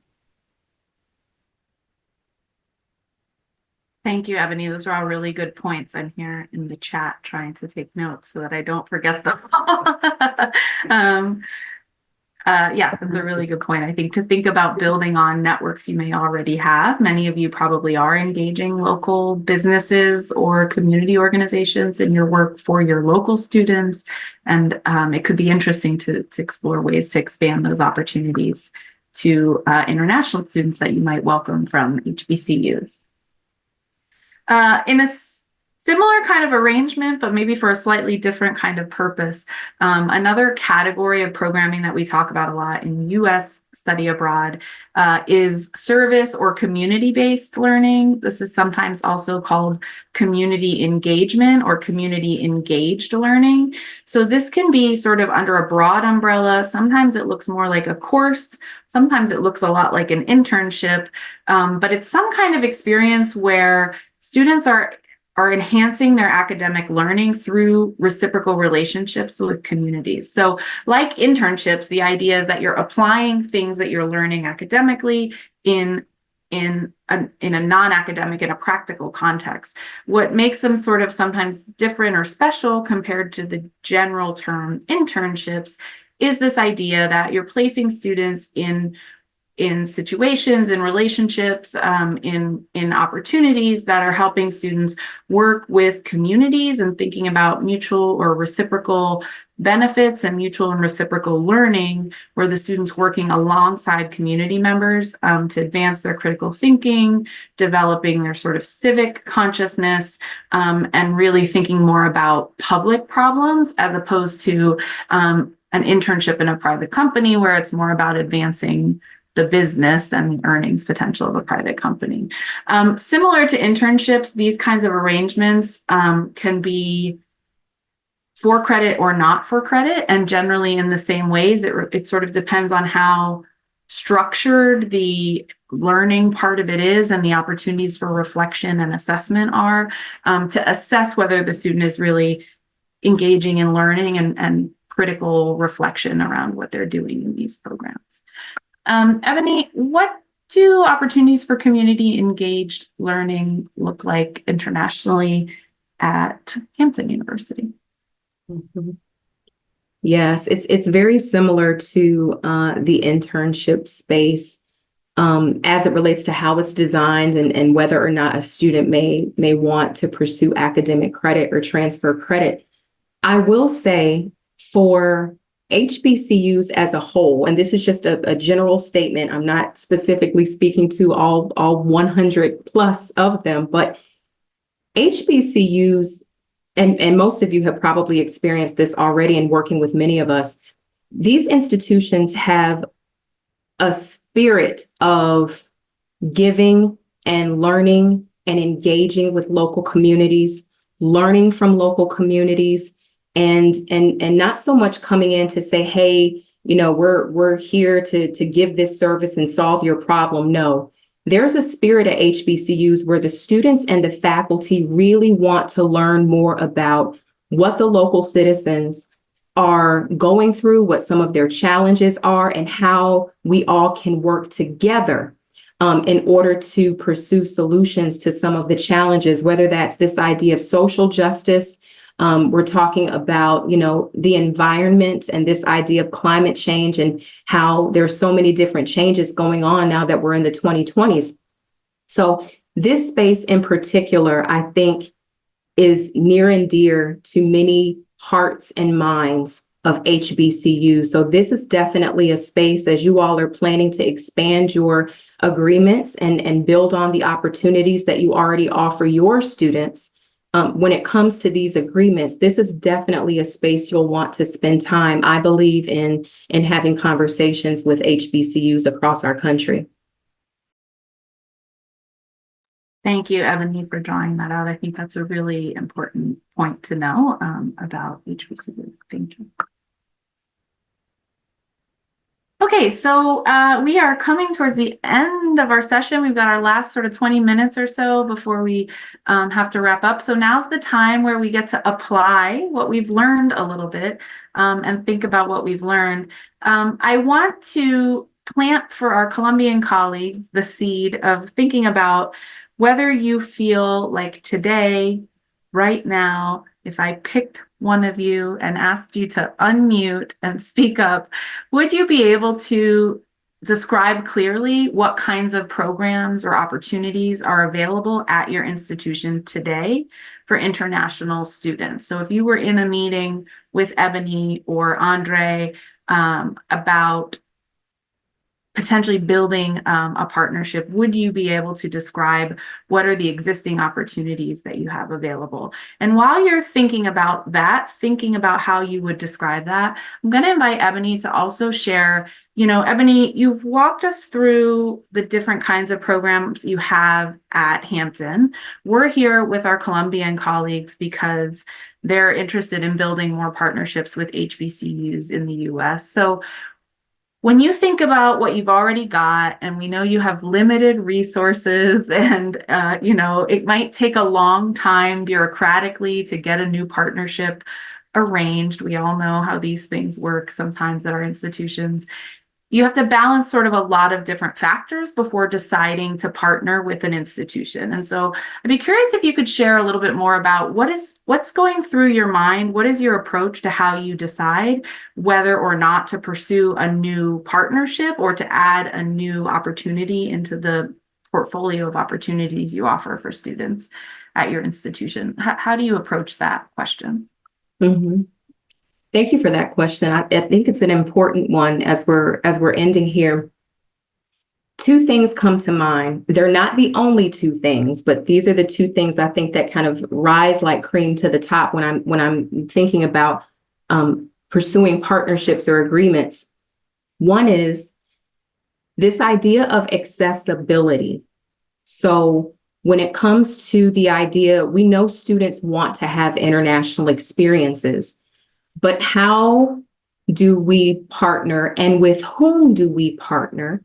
Thank you, Ebony. Those are all really good points. I'm here in the chat trying to take notes so that I don't forget them. Yeah, that's a really good point. I think to think about building on networks you may already have. Many of you probably are engaging local businesses or community organizations in your work for your local students. And it could be interesting to explore ways to expand those opportunities to international students that you might welcome from HBCUs. In a similar kind of arrangement, but maybe for a slightly different kind of purpose, another category of programming that we talk about a lot in U.S. study abroad is service or community-based learning. This is sometimes also called community engagement or community engaged learning. So this can be sort of under a broad umbrella. Sometimes it looks more like a course. Sometimes it looks a lot like an internship, but it's some kind of experience where students are enhancing their academic learning through reciprocal relationships with communities. So like internships, the idea is that you're applying things that you're learning academically in a non-academic, in a practical context. What makes them sort of sometimes different or special compared to the general term internships is this idea that you're placing students in situations, in relationships, in opportunities that are helping students work with communities and thinking about mutual or reciprocal benefits and mutual and reciprocal learning, where the students working alongside community members to advance their critical thinking, developing their sort of civic consciousness, and really thinking more about public problems as opposed to an internship in a private company where it's more about advancing the business and the earnings potential of a private company. Similar to internships, these kinds of arrangements can be for credit or not for credit, and generally in the same ways. It sort of depends on how structured the learning part of it is and the opportunities for reflection and assessment are to assess whether the student is really engaging in learning and critical reflection around what they're doing in these programs. Ebony, what do opportunities for community engaged learning look like internationally at Hampton University? Mm-hmm. Yes, it's very similar to the internship space as it relates to how it's designed and whether or not a student may want to pursue academic credit or transfer credit. I will say for HBCUs as a whole, and this is just a general statement, I'm not specifically speaking to all 100 plus of them, but HBCUs, and most of you have probably experienced this already in working with many of us, these institutions have a spirit of giving and learning and engaging with local communities, learning from local communities, and not so much coming in to say, hey, we're here to give this service and solve your problem. No, there's a spirit at HBCUs where the students and the faculty really want to learn more about what the local citizens are going through, what some of their challenges are, and how we all can work together in order to pursue solutions to some of the challenges, whether that's this idea of social justice. We're talking about, the environment and this idea of climate change and how there's so many different changes going on now that we're in the 2020s. So this space in particular, I think, is near and dear to many hearts and minds of HBCUs. So this is definitely a space, as you all are planning to expand your agreements and build on the opportunities that you already offer your students. When it comes to these agreements, this is definitely a space you'll want to spend time, I believe, in having conversations with HBCUs across our country. Thank you, Ebony, for drawing that out. I think that's a really important point to know about HBCUs. Thank you. Okay, so we are coming towards the end of our session. We've got our last sort of 20 minutes or so before we have to wrap up. So now's the time where we get to apply what we've learned a little bit and think about what we've learned. I want to plant for our Colombian colleagues the seed of thinking about whether you feel like today, right now, if I picked one of you and asked you to unmute and speak up, would you be able to describe clearly what kinds of programs or opportunities are available at your institution today for international students? So if you were in a meeting with Ebony or Andre about potentially building a partnership, would you be able to describe what are the existing opportunities that you have available? And while you're thinking about that, thinking about how you would describe that, I'm going to invite Ebony to also share, Ebony, you've walked us through the different kinds of programs you have at Hampton. We're here with our Colombian colleagues because they're interested in building more partnerships with HBCUs in the US. So when you think about what you've already got, and we know you have limited resources and, it might take a long time bureaucratically to get a new partnership arranged. We all know how these things work sometimes at our institutions. You have to balance sort of a lot of different factors before deciding to partner with an institution. And so I'd be curious if you could share a little bit more about what's going through your mind. What is your approach to how you decide whether or not to pursue a new partnership or to add a new opportunity into the portfolio of opportunities you offer for students at your institution? How do you approach that question? Mm-hmm. Thank you for that question. I think it's an important one as we're ending here. Two things come to mind. They're not the only two things, but these are the two things I think that kind of rise like cream to the top when I'm thinking about pursuing partnerships or agreements. One is this idea of accessibility. So when it comes to the idea, we know students want to have international experiences. But how do we partner and with whom do we partner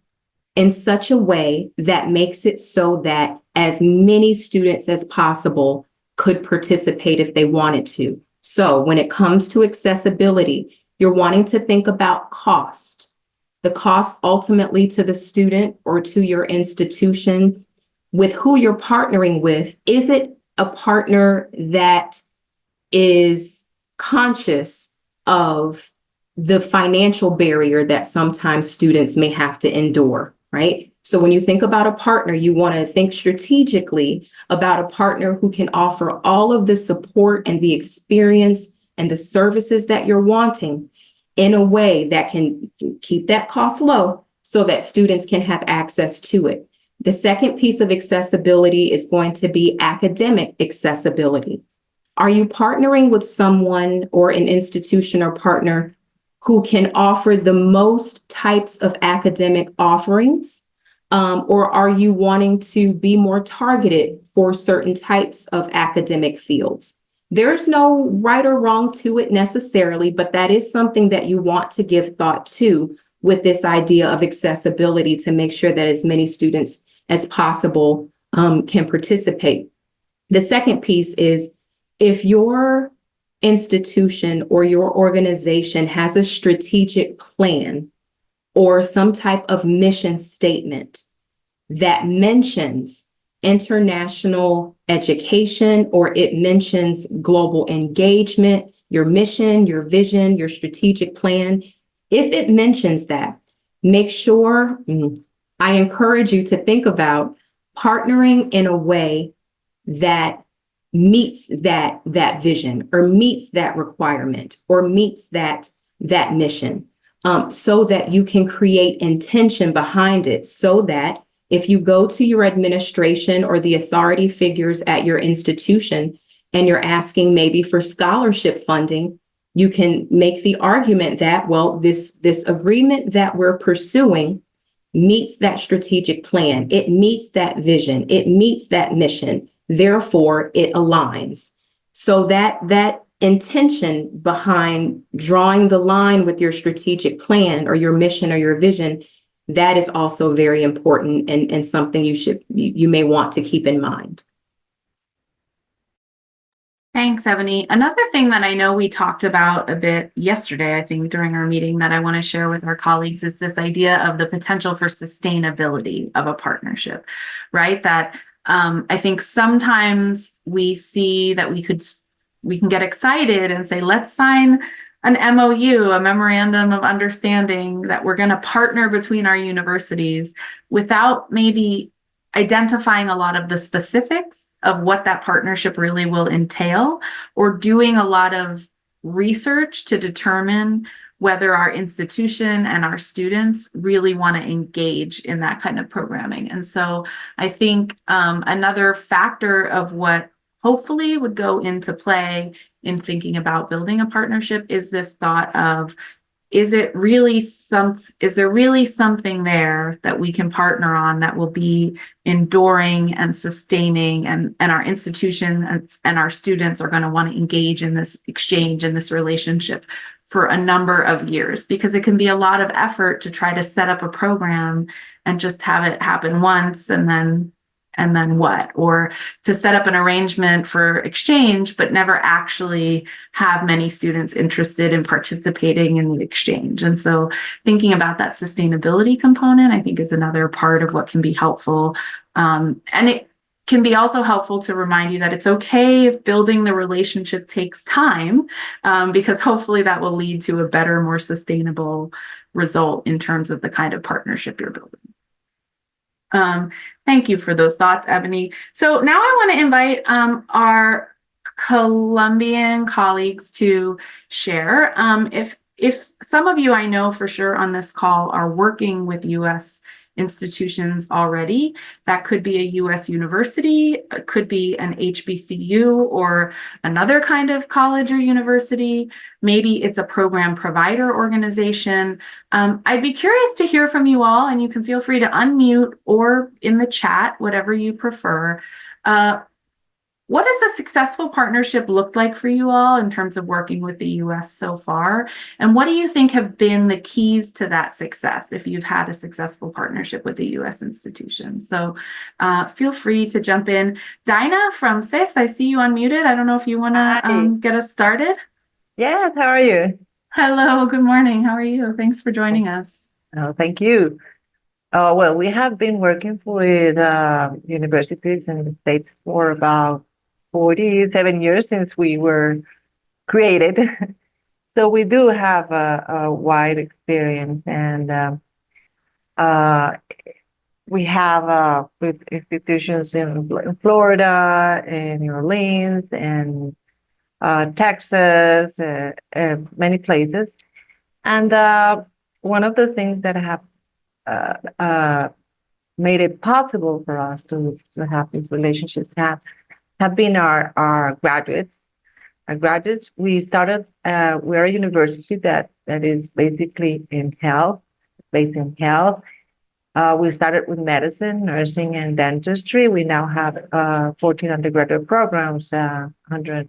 in such a way that makes it so that as many students as possible could participate if they wanted to? So when it comes to accessibility, you're wanting to think about cost, the cost ultimately to the student or to your institution, with who you're partnering with. Is it a partner that is conscious of the financial barrier that sometimes students may have to endure, right? So when you think about a partner, you want to think strategically about a partner who can offer all of the support and the experience and the services that you're wanting in a way that can keep that cost low so that students can have access to it. The second piece of accessibility is going to be academic accessibility. Are you partnering with someone or an institution or partner who can offer the most types of academic offerings? Or are you wanting to be more targeted for certain types of academic fields? There's no right or wrong to it necessarily, but that is something that you want to give thought to with this idea of accessibility to make sure that as many students as possible can participate. The second piece is if your institution or your organization has a strategic plan or some type of mission statement that mentions international education or it mentions global engagement, your mission, your vision, your strategic plan, if it mentions that, make sure, I encourage you to think about partnering in a way that meets that vision or meets that requirement or meets that mission, so that you can create intention behind it, so that if you go to your administration or the authority figures at your institution and you're asking maybe for scholarship funding, you can make the argument that, well, this agreement that we're pursuing meets that strategic plan. It meets that vision. It meets that mission. Therefore, it aligns. So that intention behind drawing the line with your strategic plan or your mission or your vision, that is also very important and something you may want to keep in mind. Thanks, Ebony. Another thing that I know we talked about a bit yesterday, I think during our meeting, that I want to share with our colleagues is this idea of the potential for sustainability of a partnership, right? That I think sometimes we see that we can get excited and say, let's sign an MOU, a memorandum of understanding, that we're going to partner between our universities without maybe identifying a lot of the specifics of what that partnership really will entail, or doing a lot of research to determine whether our institution and our students really want to engage in that kind of programming. And so I think another factor of what hopefully would go into play in thinking about building a partnership is this thought of, is there really something there that we can partner on that will be enduring and sustaining, and our institution and our students are going to want to engage in this exchange and this relationship for a number of years? Because it can be a lot of effort to try to set up a program and just have it happen once and then what? Or to set up an arrangement for exchange, but never actually have many students interested in participating in the exchange. And so thinking about that sustainability component, I think, is another part of what can be helpful. And it can be also helpful to remind you that it's okay if building the relationship takes time, because hopefully that will lead to a better, more sustainable result in terms of the kind of partnership you're building. Thank you for those thoughts, Ebony. So now I want to invite our Colombian colleagues to share. If some of you I know for sure on this call are working with U.S. institutions already, that could be a U.S. university, it could be an HBCU or another kind of college or university. Maybe it's a program provider organization. I'd be curious to hear from you all, and you can feel free to unmute or in the chat, whatever you prefer. What has a successful partnership looked like for you all in terms of working with the U.S. so far? And what do you think have been the keys to that success if you've had a successful partnership with the U.S. institution? So feel free to jump in. Dinah from CIS, I see you unmuted. I don't know if you want to get us started. Yes, how are you? Hello, good morning. How are you? Thanks for joining us. Oh, thank you. Well, we have been working with universities in the States for about 47 years since we were created. So we do have a wide experience, and we have with institutions in Florida, in New Orleans, and Texas, many places. And one of the things that have made it possible for us to have these relationships have been our graduates. Our graduates, we started, we're a university that is basically in health, based in health. We started with medicine, nursing, and dentistry. We now have 14 undergraduate programs, 100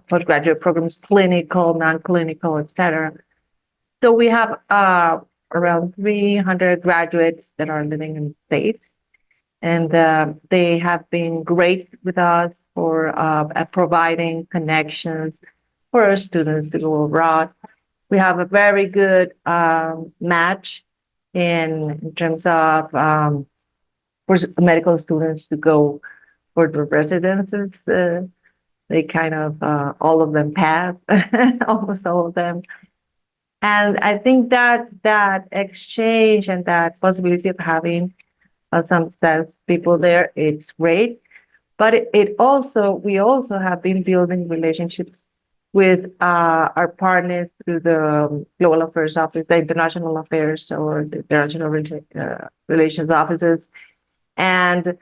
postgraduate programs, clinical, non-clinical, etc. So we have around 300 graduates that are living in the States. And they have been great with us for providing connections for our students to go abroad. We have a very good match in terms of for medical students to go for the residences. They kind of, all of them pass, almost all of them. And I think that exchange and that possibility of having some sense people there, it's great. But we also have been building relationships with our partners through the Global Affairs Office, the International Affairs or the International Relations Offices. And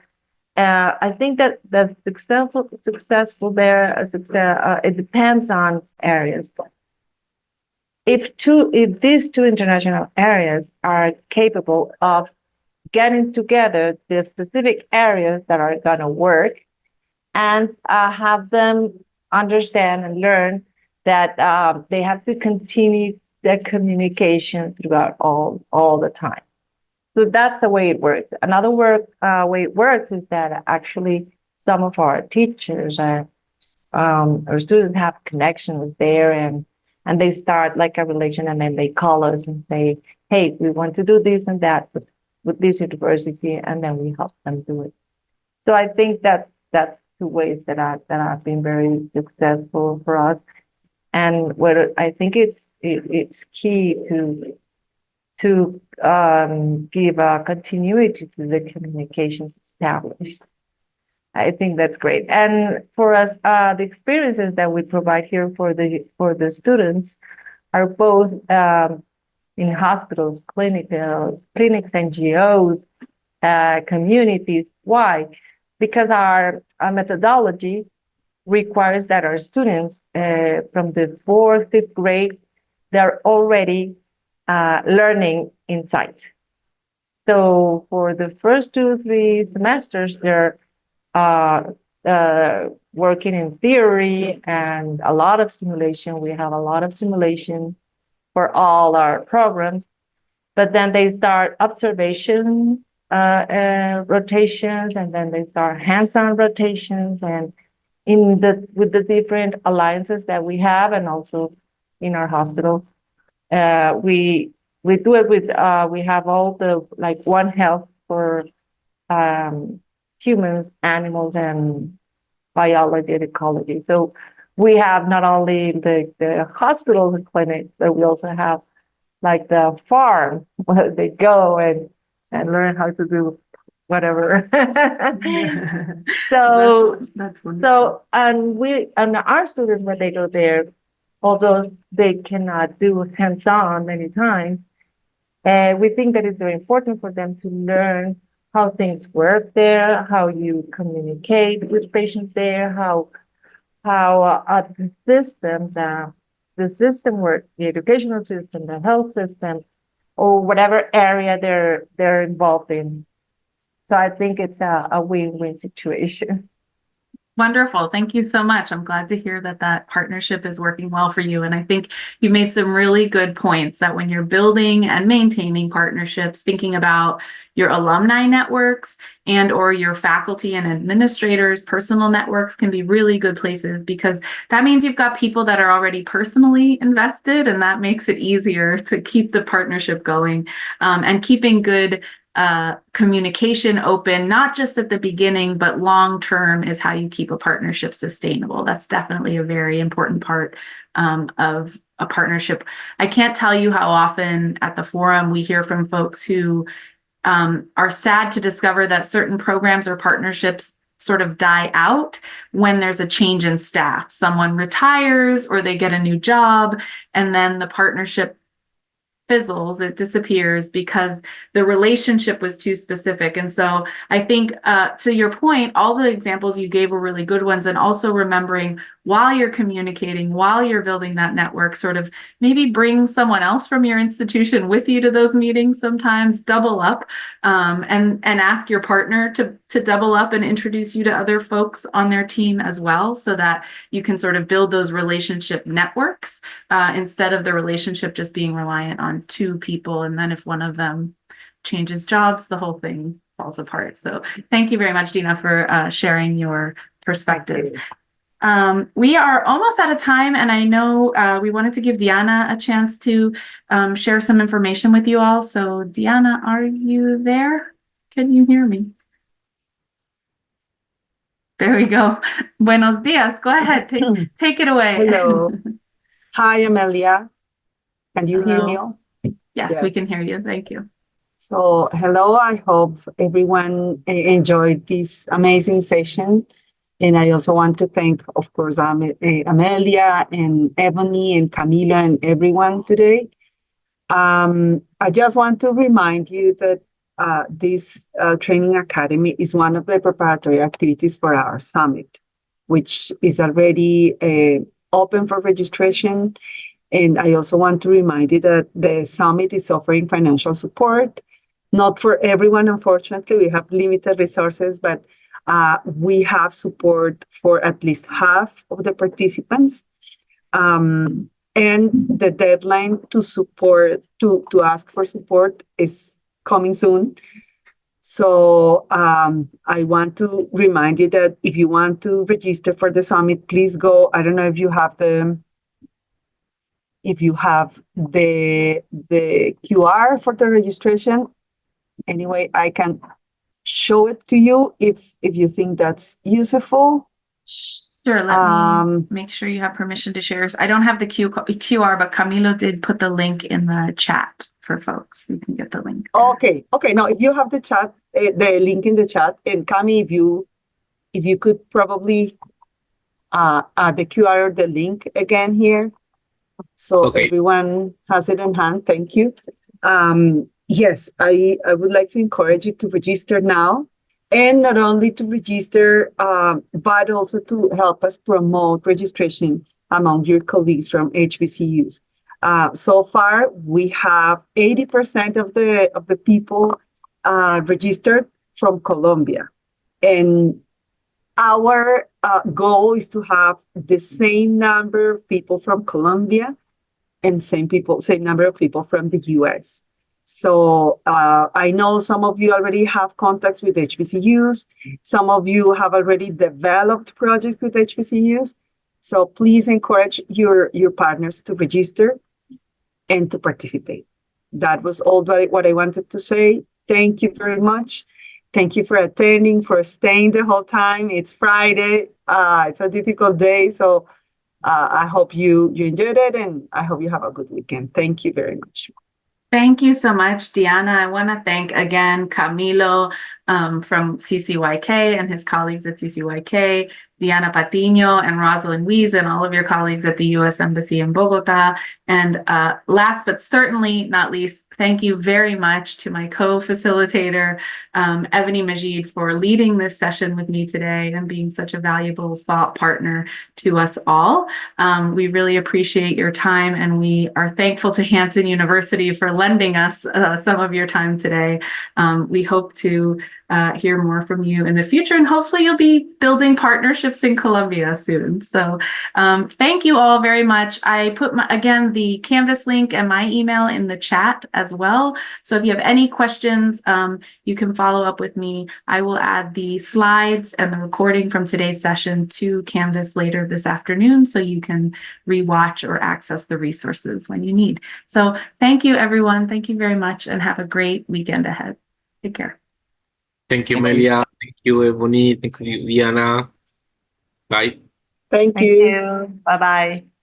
I think that the successful there, it depends on areas. If these two international areas are capable of getting together the specific areas that are going to work and have them understand and learn that they have to continue their communication throughout all the time. So that's the way it works. Another way it works is that actually some of our teachers or students have connections there and they start like a relation and then they call us and say, hey, we want to do this and that with this university, and then we help them do it. So I think that's two ways that have been very successful for us, and what I think it's key to give a continuity to the communications established. I think that's great, and for us, the experiences that we provide here for the students are both in hospitals, clinics, NGOs, communities. Why? Because our methodology requires that our students from the 4th, 5th grade, they're already learning inside. So for the first 2-3 semesters, they're working in theory and a lot of simulation. We have a lot of simulation for all our programs, but then they start observation rotations, and then they start hands-on rotations, and with the different alliances that we have, and also in our hospital, we do it with we have all the like One Health for humans, animals, and biology and ecology. So we have not only the hospitals and clinics, but we also have like the farm where they go and learn how to do whatever. That's wonderful. So and our students, when they go there, although they cannot do hands-on many times, we think that it's very important for them to learn how things work there, how you communicate with patients there, how the system works, the educational system, the health system, or whatever area they're involved in. So I think it's a win-win situation. Wonderful. Thank you so much. I'm glad to hear that partnership is working well for you. And I think you made some really good points that when you're building and maintaining partnerships, thinking about your alumni networks and or your faculty and administrators, personal networks can be really good places, because that means you've got people that are already personally invested, and that makes it easier to keep the partnership going, and keeping good communication open, not just at the beginning, but long term is how you keep a partnership sustainable. That's definitely a very important part of a partnership. I can't tell you how often at the forum we hear from folks who are sad to discover that certain programs or partnerships sort of die out when there's a change in staff. Someone retires or they get a new job, and then the partnership fizzles, it disappears because the relationship was too specific. And so I think to your point, all the examples you gave were really good ones. And also remembering while you're communicating, while you're building that network, sort of maybe bring someone else from your institution with you to those meetings sometimes, double up, and ask your partner to double up and introduce you to other folks on their team as well, so that you can sort of build those relationship networks instead of the relationship just being reliant on two people. And then if one of them changes jobs, the whole thing falls apart. So thank you very much, Dina, for sharing your perspectives. We are almost out of time, and I know we wanted to give Diana a chance to share some information with you all. So Diana, are you there? Can you hear me? There we go. Buenos dias. Go ahead. Take it away. Hello. Hi, Amelia. Can you hear me? Hello. All? Yes, we Yes. can hear you. Thank you. So, hello. I hope everyone enjoyed this amazing session. And I also want to thank, of course, Amelia and Ebony and Camila and everyone today. I just want to remind you that this training academy is one of the preparatory activities for our summit, which is already open for registration. And I also want to remind you that the summit is offering financial support. Not for everyone, unfortunately, we have limited resources, but we have support for at least half of the participants. And the deadline to ask for support is coming soon. So I want to remind you that if you want to register for the summit, please go. I don't know if you have the QR for the registration. Anyway, I can show it to you if you think that's useful. Sure, let me make sure you have permission to share. I don't have the QR, but Camilo did put the link in the chat for folks. You can get the link. Okay. Now, if you have the chat, the link in the chat, and Cami, if you could probably add the QR or the link again here, so everyone has it in hand. Thank you. Yes, I would like to encourage you to register now. And not only to register, but also to help us promote registration among your colleagues from HBCUs. So far, we have 80% of the people registered from Colombia. And our goal is to have the same number of people from Colombia and same number of people from the US. So I know some of you already have contacts with HBCUs. Some of you have already developed projects with HBCUs. So please encourage your partners to register and to participate. That was all what I wanted to say. Thank you very much. Thank you for attending, for staying the whole time. It's Friday. It's a difficult day. So I hope you enjoyed it, and I hope you have a good weekend. Thank you very much. Thank you so much, Diana. I want to thank again Camilo from CCYK and his colleagues at CCYK, Diana Patiño and Rosalind Weiss and all of your colleagues at the U.S. Embassy in Bogota. And last but certainly not least, thank you very much to my co-facilitator, Ebony Majid, for leading this session with me today and being such a valuable thought partner to us all. We really appreciate your time, and we are thankful to Hampton University for lending us some of your time today. We hope to hear more from you in the future, and hopefully you'll be building partnerships in Colombia soon. So thank you all very much. I put again the Canvas link and my email in the chat as well. So if you have any questions, you can follow up with me. I will add the slides and the recording from today's session to Canvas later this afternoon, so you can rewatch or access the resources when you need. So thank you, everyone. Thank you very much, and have a great weekend ahead. Take care. Thank you, Melia. Thank you, Ebony. Thank you, Diana. Bye. Thank Thank you. you. Bye-bye.